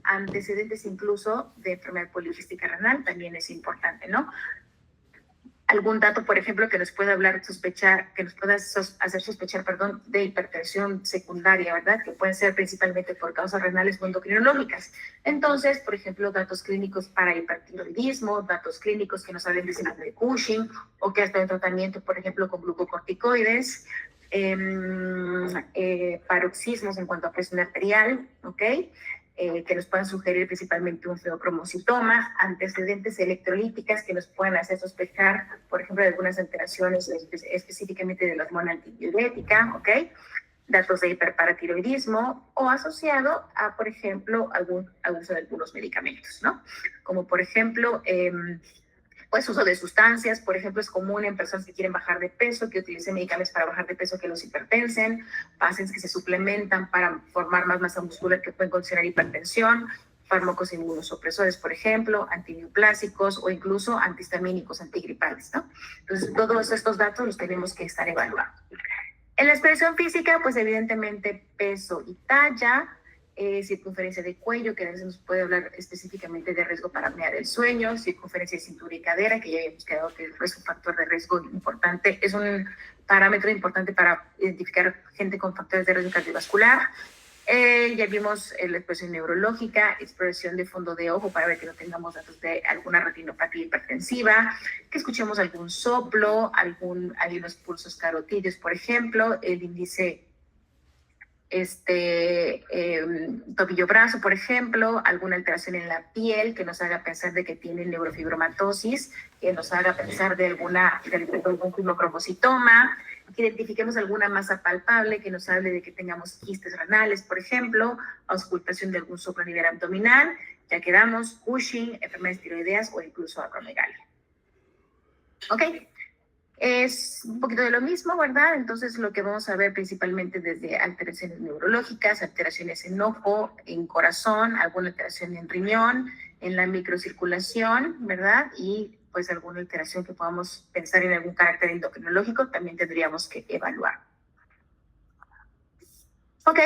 antecedentes incluso de enfermedad poliquística renal, también es importante, ¿no? Algún dato, por ejemplo, que nos pueda que nos pueda hacer sospechar, perdón, de hipertensión secundaria, ¿verdad? Que pueden ser principalmente por causas renales o endocrinológicas. Entonces, por ejemplo, datos clínicos para hipertiroidismo, datos clínicos que nos hablen de síndrome de Cushing o que hasta en tratamiento, por ejemplo, con glucocorticoides, paroxismos en cuanto a presión arterial, ¿ok? Que nos puedan sugerir principalmente un feocromocitoma, antecedentes electrolíticas que nos puedan hacer sospechar, por ejemplo, de algunas alteraciones específicamente de la hormona antidiurética, ¿ok? Datos de hiperparatiroidismo o asociado a, por ejemplo, algún abuso de algunos medicamentos, ¿no? Como, por ejemplo, pues uso de sustancias, por ejemplo, es común en personas que quieren bajar de peso, que utilicen medicamentos para bajar de peso que los hipertensen, pacientes que se suplementan para formar más masa muscular que pueden considerar hipertensión, fármacos inmunosupresores, por ejemplo, antineoplásicos o incluso antihistamínicos, antigripales, ¿no? Entonces, todos estos datos los tenemos que estar evaluando. En la expresión física, pues evidentemente peso y talla, circunferencia de cuello, que a veces nos puede hablar específicamente de riesgo para apnea del sueño, circunferencia de cintura y cadera, que ya habíamos quedado que es un factor de riesgo importante, es un parámetro importante para identificar gente con factores de riesgo cardiovascular. Ya vimos la expresión neurológica, expresión de fondo de ojo para ver que no tengamos datos de alguna retinopatía hipertensiva, que escuchemos algún soplo, hay unos pulsos carotídeos, por ejemplo, el índice tobillo-brazo, por ejemplo, alguna alteración en la piel que nos haga pensar de que tiene neurofibromatosis, que nos haga pensar de algún fibrocromocitoma, que identifiquemos alguna masa palpable que nos hable de que tengamos quistes renales, por ejemplo, auscultación de algún soplo a nivel abdominal, ya quedamos, Cushing, enfermedades tiroideas o incluso acromegalia. ¿Ok? Es un poquito de lo mismo, ¿verdad? Entonces, lo que vamos a ver principalmente desde alteraciones neurológicas, alteraciones en ojo, en corazón, alguna alteración en riñón, en la microcirculación, ¿verdad? Y pues alguna alteración que podamos pensar en algún carácter endocrinológico, también tendríamos que evaluar. Ok,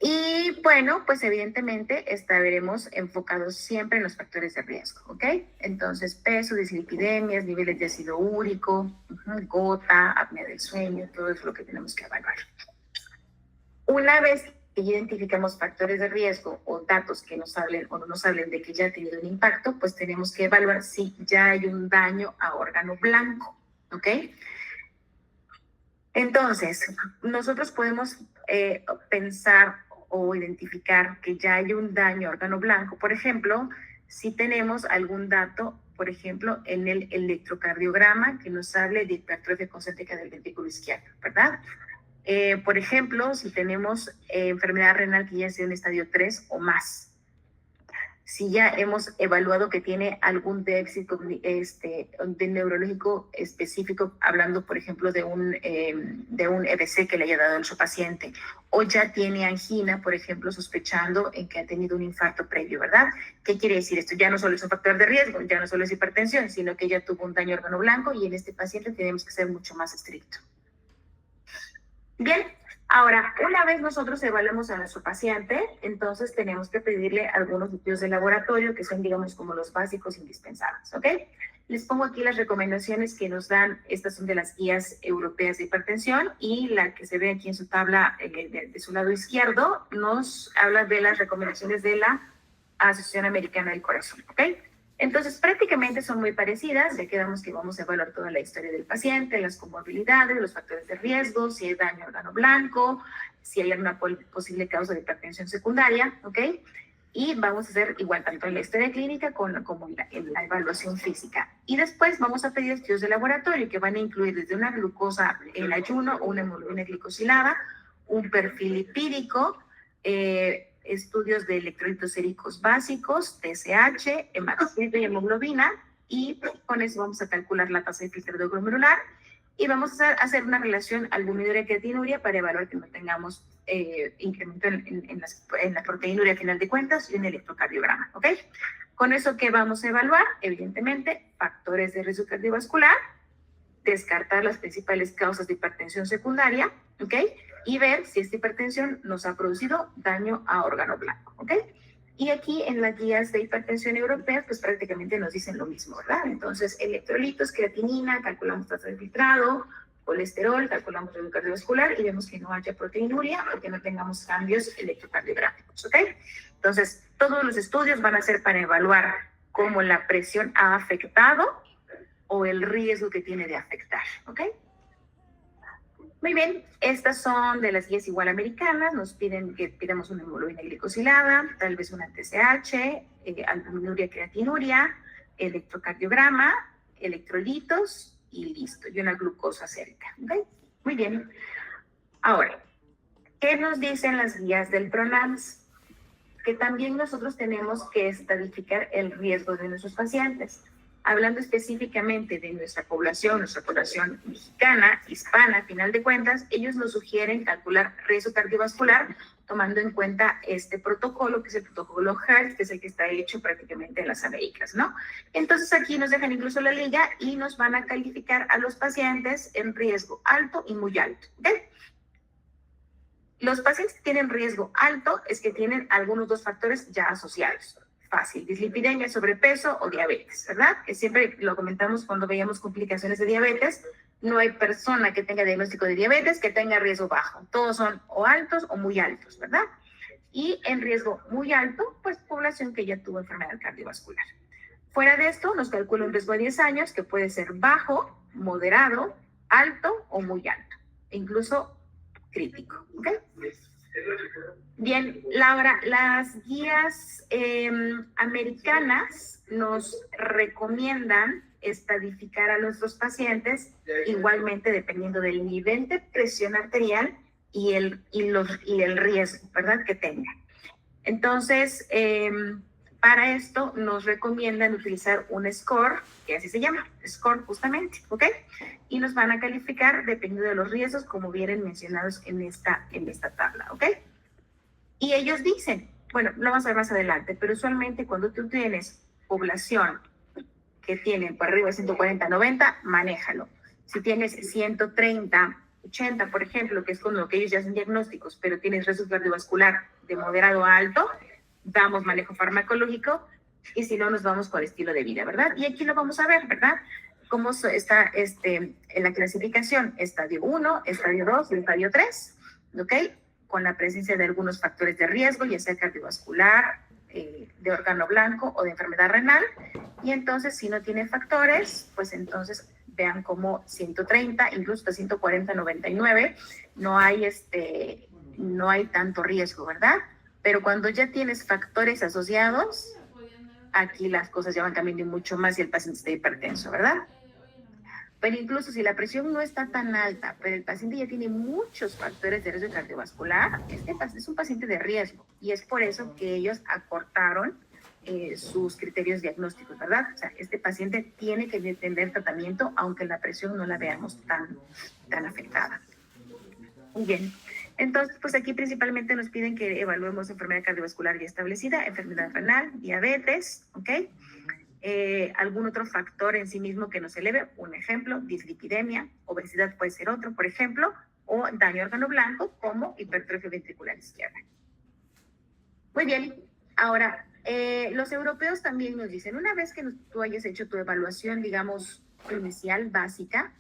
y bueno, pues evidentemente estaremos enfocados siempre en los factores de riesgo, ¿ok? Entonces, peso, dislipidemias, niveles de ácido úrico, gota, apnea del sueño, todo es lo que tenemos que evaluar. Una vez que identificamos factores de riesgo o datos que nos hablen o no nos hablen de que ya ha tenido un impacto, pues tenemos que evaluar si ya hay un daño a órgano blanco, ¿ok? Entonces, nosotros podemos pensar o identificar que ya hay un daño a órgano blanco, por ejemplo, si tenemos algún dato, por ejemplo, en el electrocardiograma que nos hable de hipertrofia concéntrica del ventrículo izquierdo, ¿verdad? Por ejemplo, si tenemos enfermedad renal que ya sea en estadio 3 o más. si ya hemos evaluado que tiene algún déficit de neurológico específico, hablando, por ejemplo, de un EBC que le haya dado a su paciente, o ya tiene angina, por ejemplo, sospechando en que ha tenido un infarto previo, ¿verdad? ¿Qué quiere decir esto? Ya no solo es un factor de riesgo, ya no solo es hipertensión, sino que ya tuvo un daño órgano blanco y en este paciente tenemos que ser mucho más estrictos. Bien, ahora, una vez nosotros evaluamos a nuestro paciente, entonces tenemos que pedirle algunos estudios de laboratorio que son, digamos, como los básicos indispensables, ¿ok? Les pongo aquí las recomendaciones que nos dan, estas son de las guías europeas de hipertensión y la que se ve aquí en su tabla de su lado izquierdo nos habla de las recomendaciones de la Asociación Americana del Corazón, ¿ok? Entonces, prácticamente son muy parecidas, ya quedamos que vamos a evaluar toda la historia del paciente, las comorbilidades, los factores de riesgo, si hay daño órgano blanco, si hay alguna posible causa de hipertensión secundaria, ¿ok? Y vamos a hacer igual tanto en la historia clínica como en la evaluación física. Y después vamos a pedir estudios de laboratorio que van a incluir desde una glucosa en ayuno o una hemoglobina glicosilada, un perfil lipídico, estudios de electrolitos séricos básicos, TSH, hematocrito y hemoglobina, y con eso vamos a calcular la tasa de filtrado glomerular y vamos a hacer una relación albumina-creatinuria para evaluar que no tengamos incremento en la proteinuria a final de cuentas y un electrocardiograma, ¿ok? Con eso, ¿qué vamos a evaluar? Evidentemente, factores de riesgo cardiovascular, descartar las principales causas de hipertensión secundaria, ¿ok? Y ver si esta hipertensión nos ha producido daño a órgano blanco, ¿ok? Y aquí en las guías de hipertensión europeas, pues prácticamente nos dicen lo mismo, ¿verdad? Entonces, electrolitos, creatinina, calculamos tasa de filtrado, colesterol, calculamos riesgo cardiovascular y vemos que no haya proteinuria o que no tengamos cambios electrocardiográficos, ¿ok? Entonces, todos los estudios van a ser para evaluar cómo la presión ha afectado o el riesgo que tiene de afectar, ¿ok? Muy bien, estas son de las guías igual americanas, nos piden que pidamos una hemoglobina glicosilada, tal vez una TSH, albuminuria, creatinuria, electrocardiograma, electrolitos y listo, y una glucosa sérica, ¿ok? Muy bien. Ahora, ¿qué nos dicen las guías del PRONAMS? Que también nosotros tenemos que estadificar el riesgo de nuestros pacientes. Hablando específicamente de nuestra población mexicana, hispana, a final de cuentas, ellos nos sugieren calcular riesgo cardiovascular tomando en cuenta este protocolo, que es el protocolo HEART, que es el que está hecho prácticamente en las Américas, ¿no? Entonces aquí nos dejan incluso la liga y nos van a calificar a los pacientes en riesgo alto y muy alto, ¿ok? Los pacientes que tienen riesgo alto es que tienen algunos dos factores ya asociados. Fácil, dislipidemia, sobrepeso o diabetes, ¿verdad? Que siempre lo comentamos cuando veíamos complicaciones de diabetes. No hay persona que tenga diagnóstico de diabetes que tenga riesgo bajo. Todos son o altos o muy altos, ¿verdad? Y en riesgo muy alto, pues población que ya tuvo enfermedad cardiovascular. Fuera de esto, nos calcula un riesgo de 10 años que puede ser bajo, moderado, alto o muy alto. Incluso crítico, ¿ok? Bien, Laura, las guías americanas nos recomiendan estadificar a nuestros pacientes igualmente dependiendo del nivel de presión arterial y el riesgo, ¿verdad?, que tenga. Entonces, para esto nos recomiendan utilizar un score, que así se llama, score justamente, ¿ok? Y nos van a calificar dependiendo de los riesgos, como vienen mencionados en esta tabla, ¿ok? Y ellos dicen, bueno, lo vamos a ver más adelante, pero usualmente cuando tú tienes población que tiene por arriba de 140, 90, manéjalo. Si tienes 130, 80, por ejemplo, que es con lo que ellos ya hacen diagnósticos, pero tienes riesgo cardiovascular de moderado a alto, damos manejo farmacológico y si no, nos vamos con estilo de vida, ¿verdad? Y aquí lo vamos a ver, ¿verdad? Cómo está en la clasificación, estadio 1, estadio 2 y estadio 3, ¿ok? Con la presencia de algunos factores de riesgo, ya sea cardiovascular, de órgano blanco o de enfermedad renal. Y entonces, si no tiene factores, pues entonces vean como 130, incluso hasta 140, 99, no hay tanto riesgo, ¿verdad? Pero cuando ya tienes factores asociados, aquí las cosas ya van cambiando mucho más si el paciente está hipertenso, ¿verdad? Pero incluso si la presión no está tan alta, pero el paciente ya tiene muchos factores de riesgo cardiovascular, este es un paciente de riesgo y es por eso que ellos acortaron sus criterios diagnósticos, ¿verdad? O sea, este paciente tiene que tener tratamiento aunque la presión no la veamos tan afectada. Muy bien. Entonces, pues aquí principalmente nos piden que evaluemos enfermedad cardiovascular ya establecida, enfermedad renal, diabetes, ¿ok? Algún otro factor en sí mismo que nos eleve, un ejemplo, dislipidemia, obesidad puede ser otro, por ejemplo, o daño órgano blanco como hipertrofia ventricular izquierda. Muy bien, ahora, los europeos también nos dicen, una vez que tú hayas hecho tu evaluación, digamos, inicial, básica,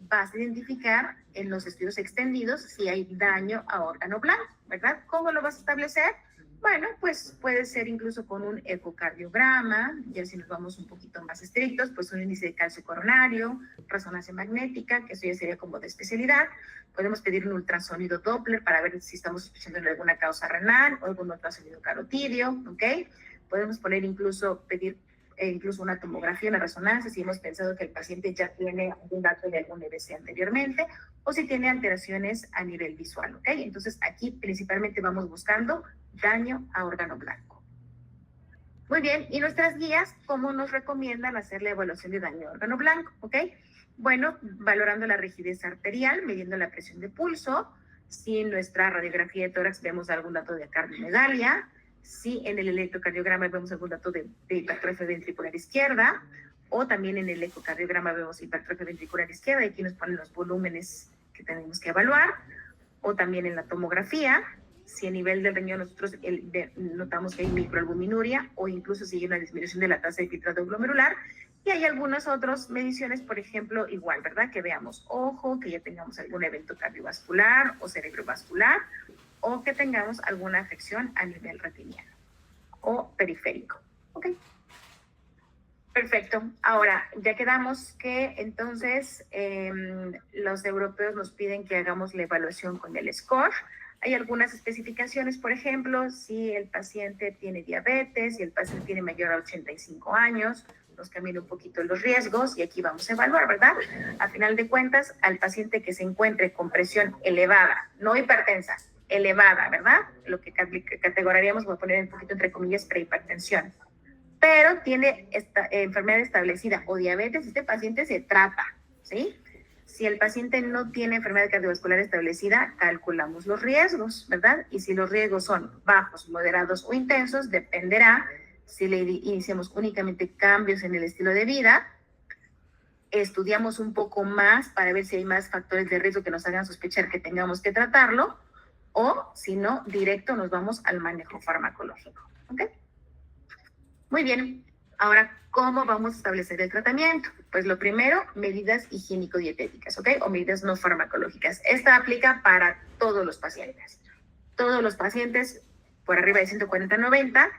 vas a identificar en los estudios extendidos si hay daño a órgano blanco, ¿verdad? ¿Cómo lo vas a establecer? Bueno, pues puede ser incluso con un ecocardiograma, ya si nos vamos un poquito más estrictos, pues un índice de calcio coronario, resonancia magnética, que eso ya sería como de especialidad. Podemos pedir un ultrasonido Doppler para ver si estamos sospechando de alguna causa renal o algún ultrasonido carotidio, ¿ok? Podemos pedir incluso una tomografía, una resonancia, si hemos pensado que el paciente ya tiene un dato de algún EBC anteriormente, o si tiene alteraciones a nivel visual, ¿ok? Entonces, aquí principalmente vamos buscando daño a órgano blanco. Muy bien, y nuestras guías, ¿cómo nos recomiendan hacer la evaluación de daño a órgano blanco, ok? Bueno, valorando la rigidez arterial, midiendo la presión de pulso, si en nuestra radiografía de tórax vemos algún dato de cardiomegalia, si en el electrocardiograma vemos algún dato de hipertrofia ventricular izquierda, o también en el ecocardiograma vemos hipertrofia ventricular izquierda, y aquí nos ponen los volúmenes que tenemos que evaluar, o también en la tomografía, si a nivel del riñón nosotros notamos que hay microalbuminuria, o incluso si hay una disminución de la tasa de filtrado glomerular, y hay algunas otras mediciones, por ejemplo, igual, ¿verdad? Que veamos ojo, que ya tengamos algún evento cardiovascular o cerebrovascular, o que tengamos alguna afección a nivel retiniano o periférico. ¿Ok? Perfecto. Ahora, ya quedamos que entonces los europeos nos piden que hagamos la evaluación con el SCORE. Hay algunas especificaciones, por ejemplo, si el paciente tiene diabetes, si el paciente tiene mayor a 85 años, nos cambian un poquito los riesgos y aquí vamos a evaluar, ¿verdad? A final de cuentas, al paciente que se encuentre con presión elevada, no hipertensa, elevada, ¿verdad? Lo que categoraríamos, voy a poner un poquito entre comillas, prehipertensión, pero tiene esta enfermedad establecida o diabetes, este paciente se trata, ¿sí? Si el paciente no tiene enfermedad cardiovascular establecida, calculamos los riesgos, ¿verdad? Y si los riesgos son bajos, moderados o intensos, dependerá si le iniciamos únicamente cambios en el estilo de vida, estudiamos un poco más para ver si hay más factores de riesgo que nos hagan sospechar que tengamos que tratarlo, o si no, directo nos vamos al manejo farmacológico, ¿ok? Muy bien, ahora, ¿cómo vamos a establecer el tratamiento? Pues lo primero, medidas higiénico-dietéticas, ¿ok? O medidas no farmacológicas. Esta aplica para todos los pacientes. Todos los pacientes por arriba de 140-90,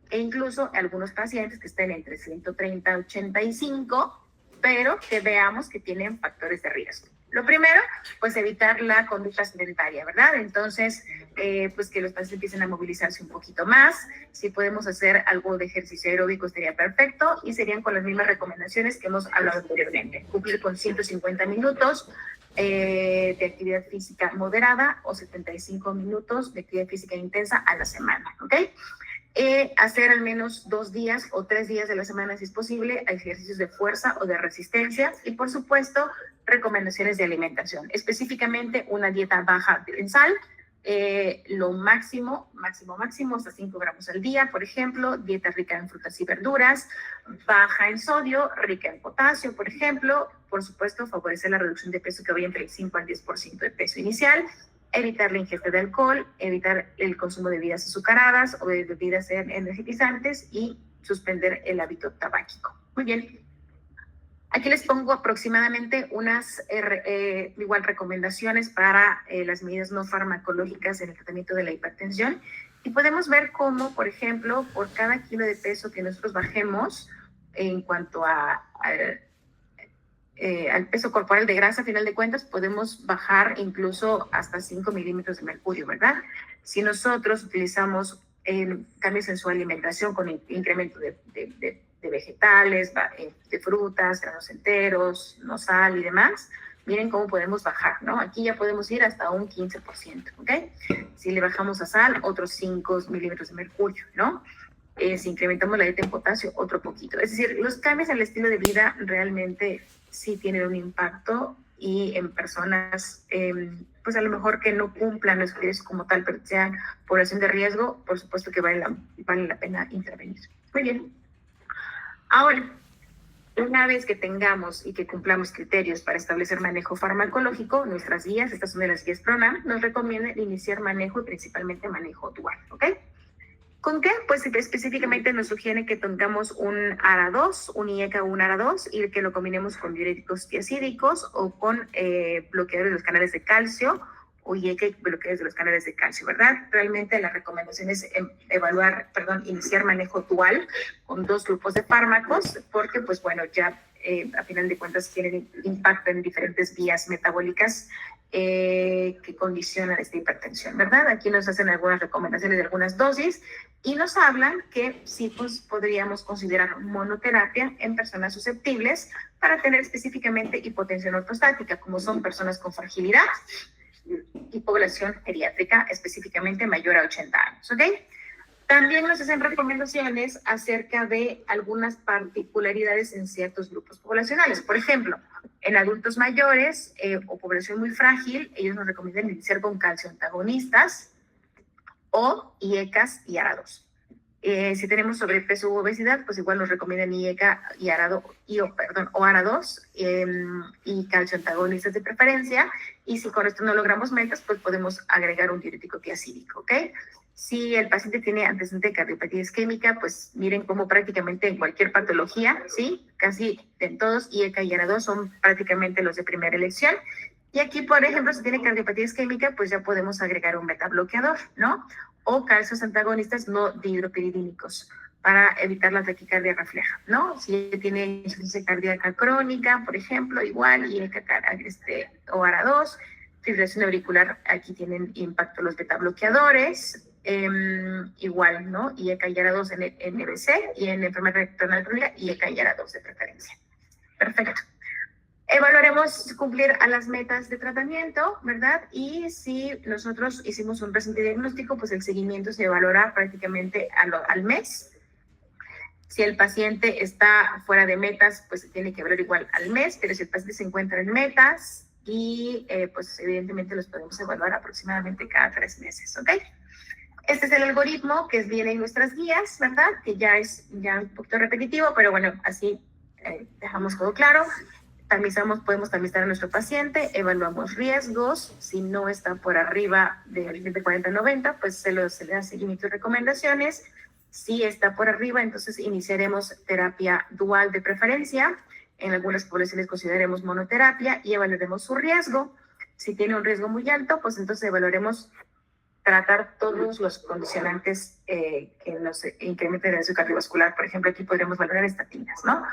e incluso algunos pacientes que estén entre 130-85, pero que veamos que tienen factores de riesgo. Lo primero, pues evitar la conducta sedentaria, ¿verdad? Entonces, pues que los pacientes empiecen a movilizarse un poquito más. Si podemos hacer algo de ejercicio aeróbico sería perfecto, y serían con las mismas recomendaciones que hemos hablado anteriormente. Cumplir con 150 minutos de actividad física moderada o 75 minutos de actividad física intensa a la semana, ¿ok? Hacer al menos 2 días o 3 días de la semana, si es posible, ejercicios de fuerza o de resistencia, y por supuesto, recomendaciones de alimentación, específicamente una dieta baja en sal, lo máximo, hasta 5 gramos al día, por ejemplo, dieta rica en frutas y verduras, baja en sodio, rica en potasio, por ejemplo, por supuesto, favorecer la reducción de peso que vaya entre el 5 al 10% de peso inicial, evitar la ingesta de alcohol, evitar el consumo de bebidas azucaradas o de bebidas energizantes y suspender el hábito tabáquico. Muy bien. Aquí les pongo aproximadamente unas igual recomendaciones para las medidas no farmacológicas en el tratamiento de la hipertensión, y podemos ver cómo, por ejemplo, por cada kilo de peso que nosotros bajemos en cuanto al peso corporal de grasa, a final de cuentas, podemos bajar incluso hasta 5 milímetros de mercurio, ¿verdad? Si nosotros utilizamos cambios en su alimentación con incremento de vegetales, de frutas, granos enteros, no sal y demás, miren cómo podemos bajar, ¿no? Aquí ya podemos ir hasta un 15%, ¿ok? Si le bajamos a sal, otros 5 milímetros de mercurio, ¿no? Si incrementamos la dieta en potasio, otro poquito. Es decir, los cambios en el estilo de vida realmente sí tienen un impacto, y en personas, pues a lo mejor que no cumplan los criterios como tal, pero sean población de riesgo, por supuesto que vale la pena intervenir. Muy bien. Ahora, una vez que tengamos y que cumplamos criterios para establecer manejo farmacológico, nuestras guías, estas son de las guías PRONAM, nos recomiendan iniciar manejo y principalmente manejo dual, ¿ok? ¿Con qué? Pues específicamente nos sugiere que tengamos un ARA2, un IECA o un ARA2, y que lo combinemos con diuréticos tiacídicos o con bloqueadores de los canales de calcio, o IECA y bloqueadores de los canales de calcio, ¿verdad? Realmente la recomendación es iniciar manejo dual con 2 grupos de fármacos, porque pues bueno, ya a final de cuentas tienen impacto en diferentes vías metabólicas que condicionan esta hipertensión, ¿verdad? Aquí nos hacen algunas recomendaciones de algunas dosis y nos hablan que sí pues, podríamos considerar monoterapia en personas susceptibles para tener específicamente hipotensión ortostática, como son personas con fragilidad y población geriátrica específicamente mayor a 80 años, ¿ok? También nos hacen recomendaciones acerca de algunas particularidades en ciertos grupos poblacionales. Por ejemplo, en adultos mayores o población muy frágil, ellos nos recomiendan iniciar con calcio antagonistas o IECAS y ARA2. Si tenemos sobrepeso u obesidad, pues igual nos recomiendan IECA y o ARA2 y calcio antagonistas de preferencia. Y si con esto no logramos metas, pues podemos agregar un diurético tiacídico, ¿ok? Si el paciente tiene antecedente de cardiopatía isquémica, pues miren cómo prácticamente en cualquier patología, ¿sí? Casi en todos, IECA y ARA2 son prácticamente los de primera elección. Y aquí, por ejemplo, si tiene cardiopatía isquémica, pues ya podemos agregar un beta bloqueador, ¿no? O calcios antagonistas no dihidropiridínicos para evitar la taquicardia refleja, ¿no? Si tiene insuficiencia cardíaca crónica, por ejemplo, igual, IECA o ARA2, fibrilación auricular, aquí tienen impacto los beta bloqueadores, igual, ¿no? IECA y ARA2 en NBC y en enfermedad renal crónica, IECA y ARA2 de preferencia. Perfecto. Evaluaremos cumplir a las metas de tratamiento, ¿verdad? Y si nosotros hicimos un reciente diagnóstico, pues el seguimiento se evaluará prácticamente al mes. Si el paciente está fuera de metas, pues se tiene que evaluar igual al mes, pero si el paciente se encuentra en metas, y pues evidentemente los podemos evaluar aproximadamente cada 3 meses, ¿ok? Este es el algoritmo que viene en nuestras guías, ¿verdad? Que ya es un poquito repetitivo, pero bueno, así dejamos todo claro. Podemos tamizar a nuestro paciente, evaluamos riesgos, si no está por arriba del 40-90, pues se le da seguimiento y recomendaciones. Si está por arriba, entonces iniciaremos terapia dual de preferencia. En algunas poblaciones consideraremos monoterapia y evaluaremos su riesgo. Si tiene un riesgo muy alto, pues entonces evaluaremos tratar todos los condicionantes que nos incrementen el riesgo cardiovascular. Por ejemplo, aquí podríamos valorar estatinas, ¿no?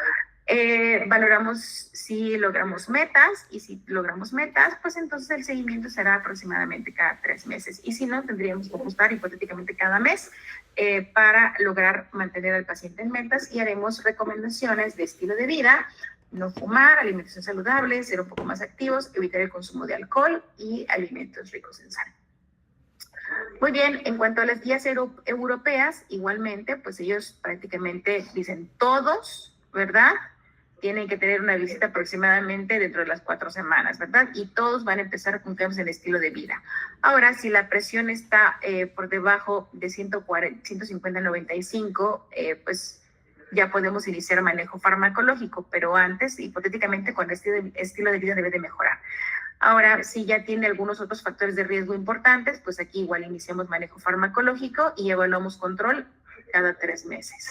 Valoramos si logramos metas, y si logramos metas, pues entonces el seguimiento será aproximadamente cada 3 meses. Y si no, tendríamos que ajustar hipotéticamente cada mes para lograr mantener al paciente en metas, y haremos recomendaciones de estilo de vida: no fumar, alimentación saludable, ser un poco más activos, evitar el consumo de alcohol y alimentos ricos en sal. Muy bien, en cuanto a las guías europeas, igualmente, pues ellos prácticamente dicen todos, ¿verdad? Tienen que tener una visita aproximadamente dentro de las 4 semanas, ¿verdad? Y todos van a empezar con cambios en el estilo de vida. Ahora, si la presión está por debajo de 150-95, pues ya podemos iniciar manejo farmacológico, pero antes, hipotéticamente, con este estilo de vida debe de mejorar. Ahora, si ya tiene algunos otros factores de riesgo importantes, pues aquí igual iniciamos manejo farmacológico y evaluamos control cada 3 meses.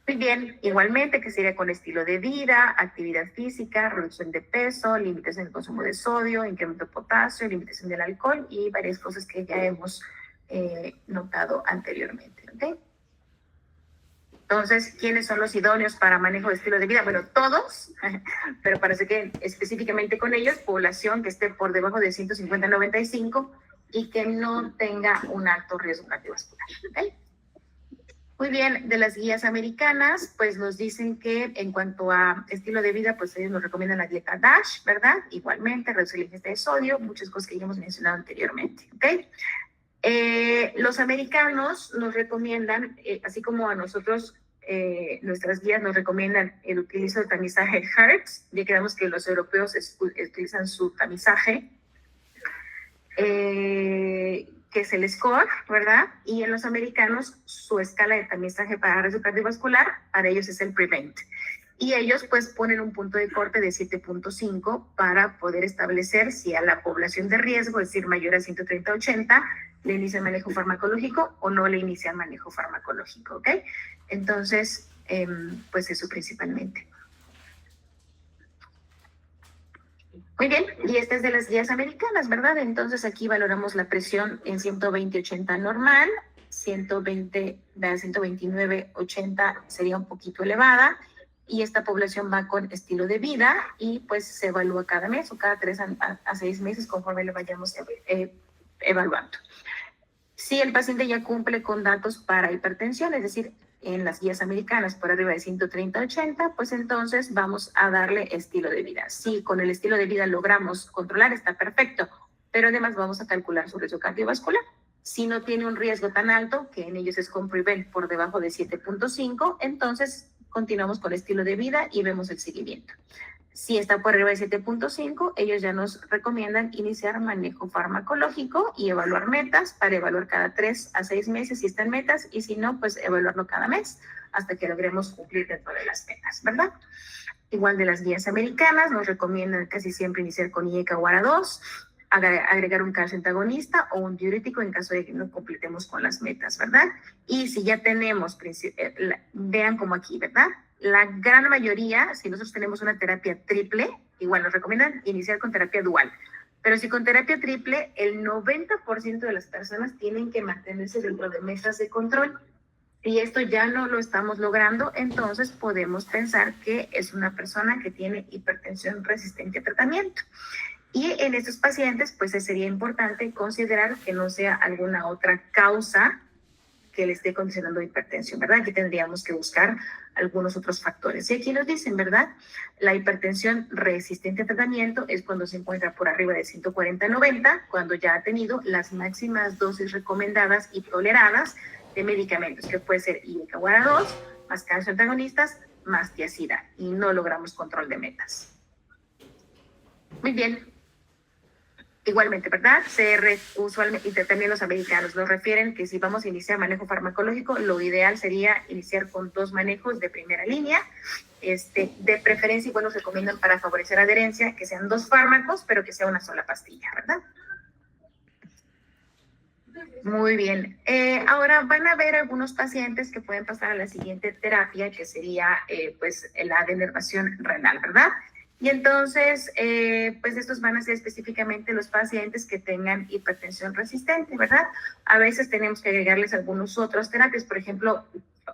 Muy bien, igualmente que sería con estilo de vida, actividad física, reducción de peso, limitación del consumo de sodio, incremento de potasio, limitación del alcohol y varias cosas que ya hemos notado anteriormente, ¿ok? Entonces, ¿quiénes son los idóneos para manejo de estilo de vida? Bueno, todos, pero parece que específicamente con ellos, población que esté por debajo de 150-95 y que no tenga un alto riesgo cardiovascular, ¿ok? Muy bien, de las guías americanas, pues nos dicen que en cuanto a estilo de vida, pues ellos nos recomiendan la dieta DASH, ¿verdad? Igualmente, reducir la ingesta de sodio, muchas cosas que ya hemos mencionado anteriormente, ¿ok? Los americanos nos recomiendan, así como a nosotros, nuestras guías nos recomiendan el utilizo de tamizaje Hertz, ya quedamos que los europeos utilizan su tamizaje, que es el SCORE, ¿verdad? Y en los americanos su escala de tamizaje para riesgo cardiovascular, para ellos es el PREVENT. Y ellos pues ponen un punto de corte de 7.5 para poder establecer si a la población de riesgo, es decir, mayor a 130-80, le inicia el manejo farmacológico o no le inicia el manejo farmacológico, ¿ok? Entonces, pues eso principalmente. Muy bien, y esta es de las guías americanas, ¿verdad? Entonces aquí valoramos la presión en 120-80 normal, 129-80 sería un poquito elevada, y esta población va con estilo de vida y pues se evalúa cada mes o cada 3 a 6 meses conforme lo vayamos evaluando. Si el paciente ya cumple con datos para hipertensión, es decir, en las guías americanas por arriba de 130-80, pues entonces vamos a darle estilo de vida. Si con el estilo de vida logramos controlar, está perfecto, pero además vamos a calcular su riesgo cardiovascular. Si no tiene un riesgo tan alto, que en ellos es con PREVENT por debajo de 7.5, entonces continuamos con estilo de vida y vemos el seguimiento. Si está por arriba de 7.5, ellos ya nos recomiendan iniciar manejo farmacológico y evaluar metas para evaluar cada 3 a 6 meses si están metas, y si no, pues evaluarlo cada mes hasta que logremos cumplir dentro de las metas, ¿verdad? Igual de las guías americanas, nos recomiendan casi siempre iniciar con IECA o ARA2, agregar un calcio antagonista o un diurético en caso de que no completemos con las metas, ¿verdad? Y si ya tenemos, vean como aquí, ¿verdad? La gran mayoría, si nosotros tenemos una terapia triple, igual nos recomiendan iniciar con terapia dual. Pero si con terapia triple, el 90% de las personas tienen que mantenerse dentro de mesas de control. Y esto ya no lo estamos logrando, entonces podemos pensar que es una persona que tiene hipertensión resistente a tratamiento. Y en estos pacientes, pues sería importante considerar que no sea alguna otra causa que le esté condicionando hipertensión, ¿verdad? Aquí tendríamos que buscar algunos otros factores. Y aquí nos dicen, ¿verdad? La hipertensión resistente a tratamiento es cuando se encuentra por arriba de 140-90, cuando ya ha tenido las máximas dosis recomendadas y toleradas de medicamentos, que puede ser IECA o ARA2, más calcio antagonistas, más tiazida, y no logramos control de metas. Muy bien. Igualmente, ¿verdad? Usualmente, y también los americanos nos refieren que si vamos a iniciar manejo farmacológico, lo ideal sería iniciar con 2 manejos de primera línea. De preferencia, igual nos recomiendan para favorecer adherencia que sean 2 fármacos, pero que sea una sola pastilla, ¿verdad? Muy bien. Ahora van a ver algunos pacientes que pueden pasar a la siguiente terapia, que sería pues la denervación renal, ¿verdad? Y entonces, pues estos van a ser específicamente los pacientes que tengan hipertensión resistente, ¿verdad? A veces tenemos que agregarles algunos otros terapias, por ejemplo,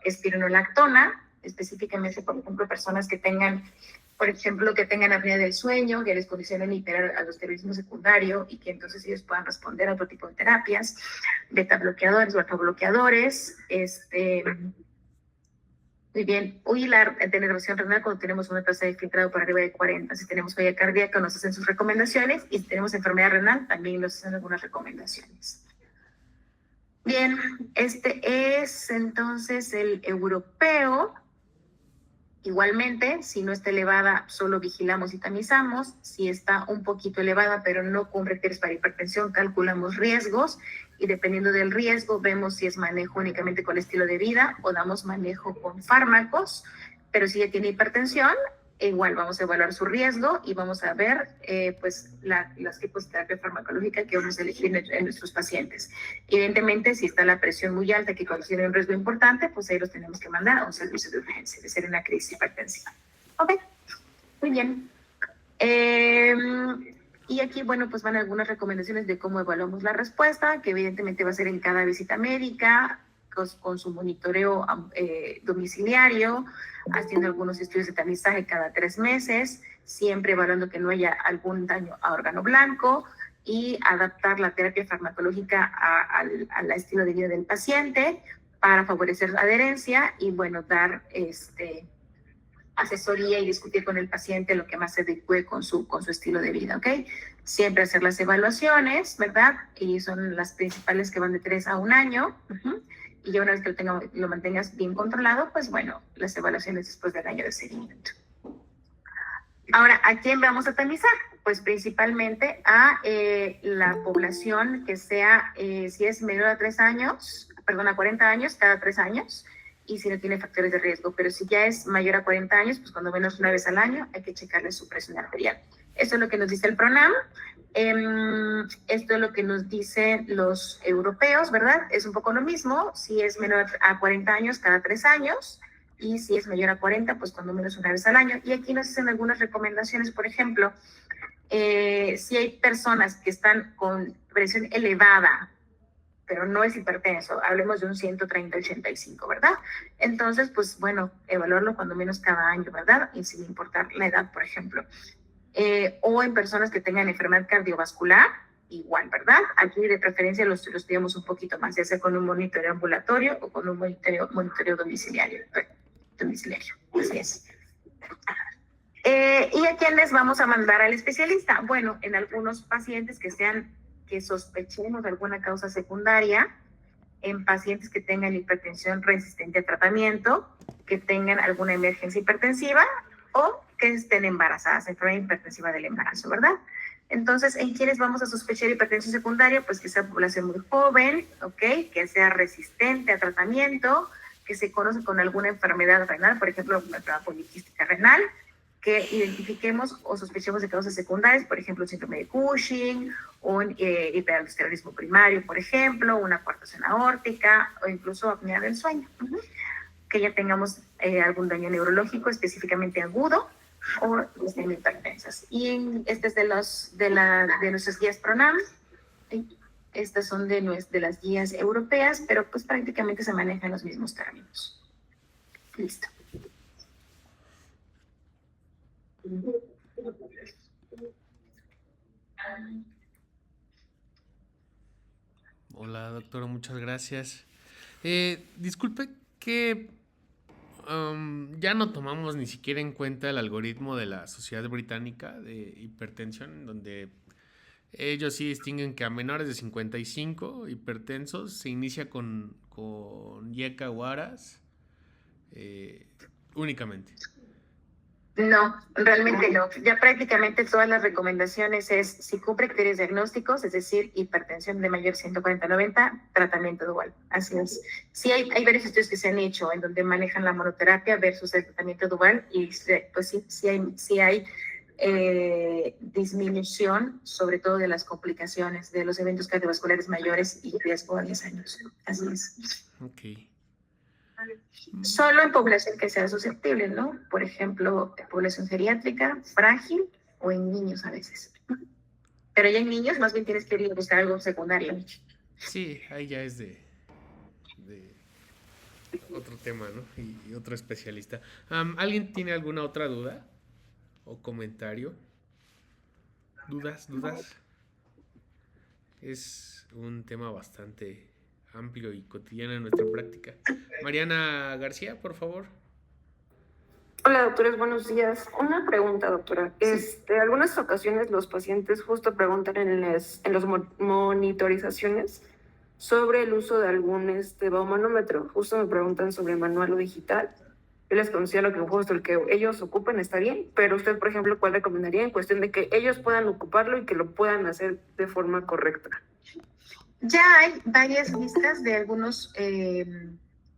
espironolactona, específicamente, por ejemplo, personas que tengan, por ejemplo, que tengan apnea del sueño, que les condicionen hiperaldosteronismo secundario y que entonces ellos puedan responder a otro tipo de terapias, beta bloqueadores o alfa bloqueadores, muy bien. Hoy la denervación renal cuando tenemos una tasa de filtrado por arriba de 40. Si tenemos falla cardíaca nos hacen sus recomendaciones, y si tenemos enfermedad renal también nos hacen algunas recomendaciones. Bien, este es entonces el europeo. Igualmente, si no está elevada, solo vigilamos y tamizamos. Si está un poquito elevada, pero no cumple criterios para hipertensión, calculamos riesgos y dependiendo del riesgo, vemos si es manejo únicamente con estilo de vida o damos manejo con fármacos. Pero si ya tiene hipertensión, igual vamos a evaluar su riesgo y vamos a ver pues las tipos de terapia farmacológica que vamos a elegir en nuestros pacientes. Evidentemente, si está la presión muy alta que considera un riesgo importante, pues ahí los tenemos que mandar a un servicio de urgencia de ser una crisis hipertensiva. Ok, muy bien. Y aquí, bueno, pues van algunas recomendaciones de cómo evaluamos la respuesta, que evidentemente va a ser en cada visita médica, con su monitoreo domiciliario, haciendo algunos estudios de tamizaje cada 3 meses, siempre evaluando que no haya algún daño a órgano blanco y adaptar la terapia farmacológica al estilo de vida del paciente para favorecer la adherencia y, bueno, dar asesoría y discutir con el paciente lo que más se adecue con su estilo de vida, ¿ok? siempre hacer las evaluaciones, ¿verdad? Y son las principales que van de 3 a 1 año. Y ya una vez que lo mantengas bien controlado, pues bueno, las evaluaciones después del año de seguimiento. Ahora, ¿a quién vamos a tamizar? Pues principalmente a la población que sea, si es menor a 3 años, perdón, a 40 años, cada 3 años, y si no tiene factores de riesgo. Pero si ya es mayor a 40 años, pues cuando menos una vez al año hay que checarle su presión arterial. Eso es lo que nos dice el PRONAM. Esto es lo que nos dicen los europeos, ¿verdad? Es un poco lo mismo. Si es menor a 40 años, cada 3 años. Y si es mayor a 40, pues cuando menos una vez al año. Y aquí nos hacen algunas recomendaciones, por ejemplo, si hay personas que están con presión elevada, pero no es hipertenso, hablemos de un 130-85, ¿verdad? Entonces, pues bueno, evaluarlo cuando menos cada año, ¿verdad? Y sin importar la edad, por ejemplo. O en personas que tengan enfermedad cardiovascular, igual, ¿verdad? Aquí de preferencia los estudiamos un poquito más, ya sea con un monitoreo ambulatorio o con un monitoreo domiciliario. Así es. ¿Y a quiénes vamos a mandar al especialista? Bueno, en algunos pacientes que sospechemos de alguna causa secundaria, en pacientes que tengan hipertensión resistente a tratamiento, que tengan alguna emergencia hipertensiva o que estén embarazadas, enfermedad hipertensiva del embarazo, ¿verdad? Entonces, ¿en quiénes vamos a sospechar hipertensión secundaria? Pues que sea población muy joven, ¿ok? Que sea resistente a tratamiento, que se conoce con alguna enfermedad renal, por ejemplo, una enfermedad poliquística renal, que identifiquemos o sospechemos de causas secundarias, por ejemplo, síndrome de Cushing, un hiperaldosteronismo primario, por ejemplo, una coartación aórtica o incluso apnea del sueño. Que ya tengamos algún daño neurológico específicamente agudo o hipertensas. Y este es de nuestras guías PRONAM. Estas son de las guías europeas, pero pues prácticamente se manejan los mismos términos. Listo. Hola, doctora, muchas gracias. Disculpe que ya no tomamos ni siquiera en cuenta el algoritmo de la Sociedad Británica de Hipertensión, donde ellos sí distinguen que a menores de 55 hipertensos se inicia con YECA o ARAS únicamente. No, realmente no. Ya prácticamente todas las recomendaciones es, si cumple criterios diagnósticos, es decir, hipertensión de mayor 140-90, tratamiento dual. Así es. Sí hay varios estudios que se han hecho en donde manejan la monoterapia versus el tratamiento dual y pues sí hay disminución, sobre todo de las complicaciones, de los eventos cardiovasculares mayores y riesgo a 10 años. Así es. Ok. Solo en población que sea susceptible, ¿no? Por ejemplo, en población geriátrica, frágil o en niños a veces. Pero ya en niños más bien tienes que ir a buscar algo secundario. Sí, ahí ya es de otro tema, ¿no? Y otro especialista. ¿Alguien tiene alguna otra duda o comentario? ¿Dudas? Es un tema bastante amplio y cotidiano en nuestra práctica. Mariana García, por favor. Hola, doctores, buenos días. Una pregunta, doctora. Algunas ocasiones los pacientes justo preguntan en las monitorizaciones sobre el uso de algún baumanómetro. Justo me preguntan sobre manual o digital. Yo les considero que justo el que ellos ocupen está bien, pero usted, por ejemplo, ¿cuál recomendaría en cuestión de que ellos puedan ocuparlo y que lo puedan hacer de forma correcta? Ya hay varias listas de algunos,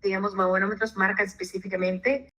digamos, baumanómetros, marcas específicamente.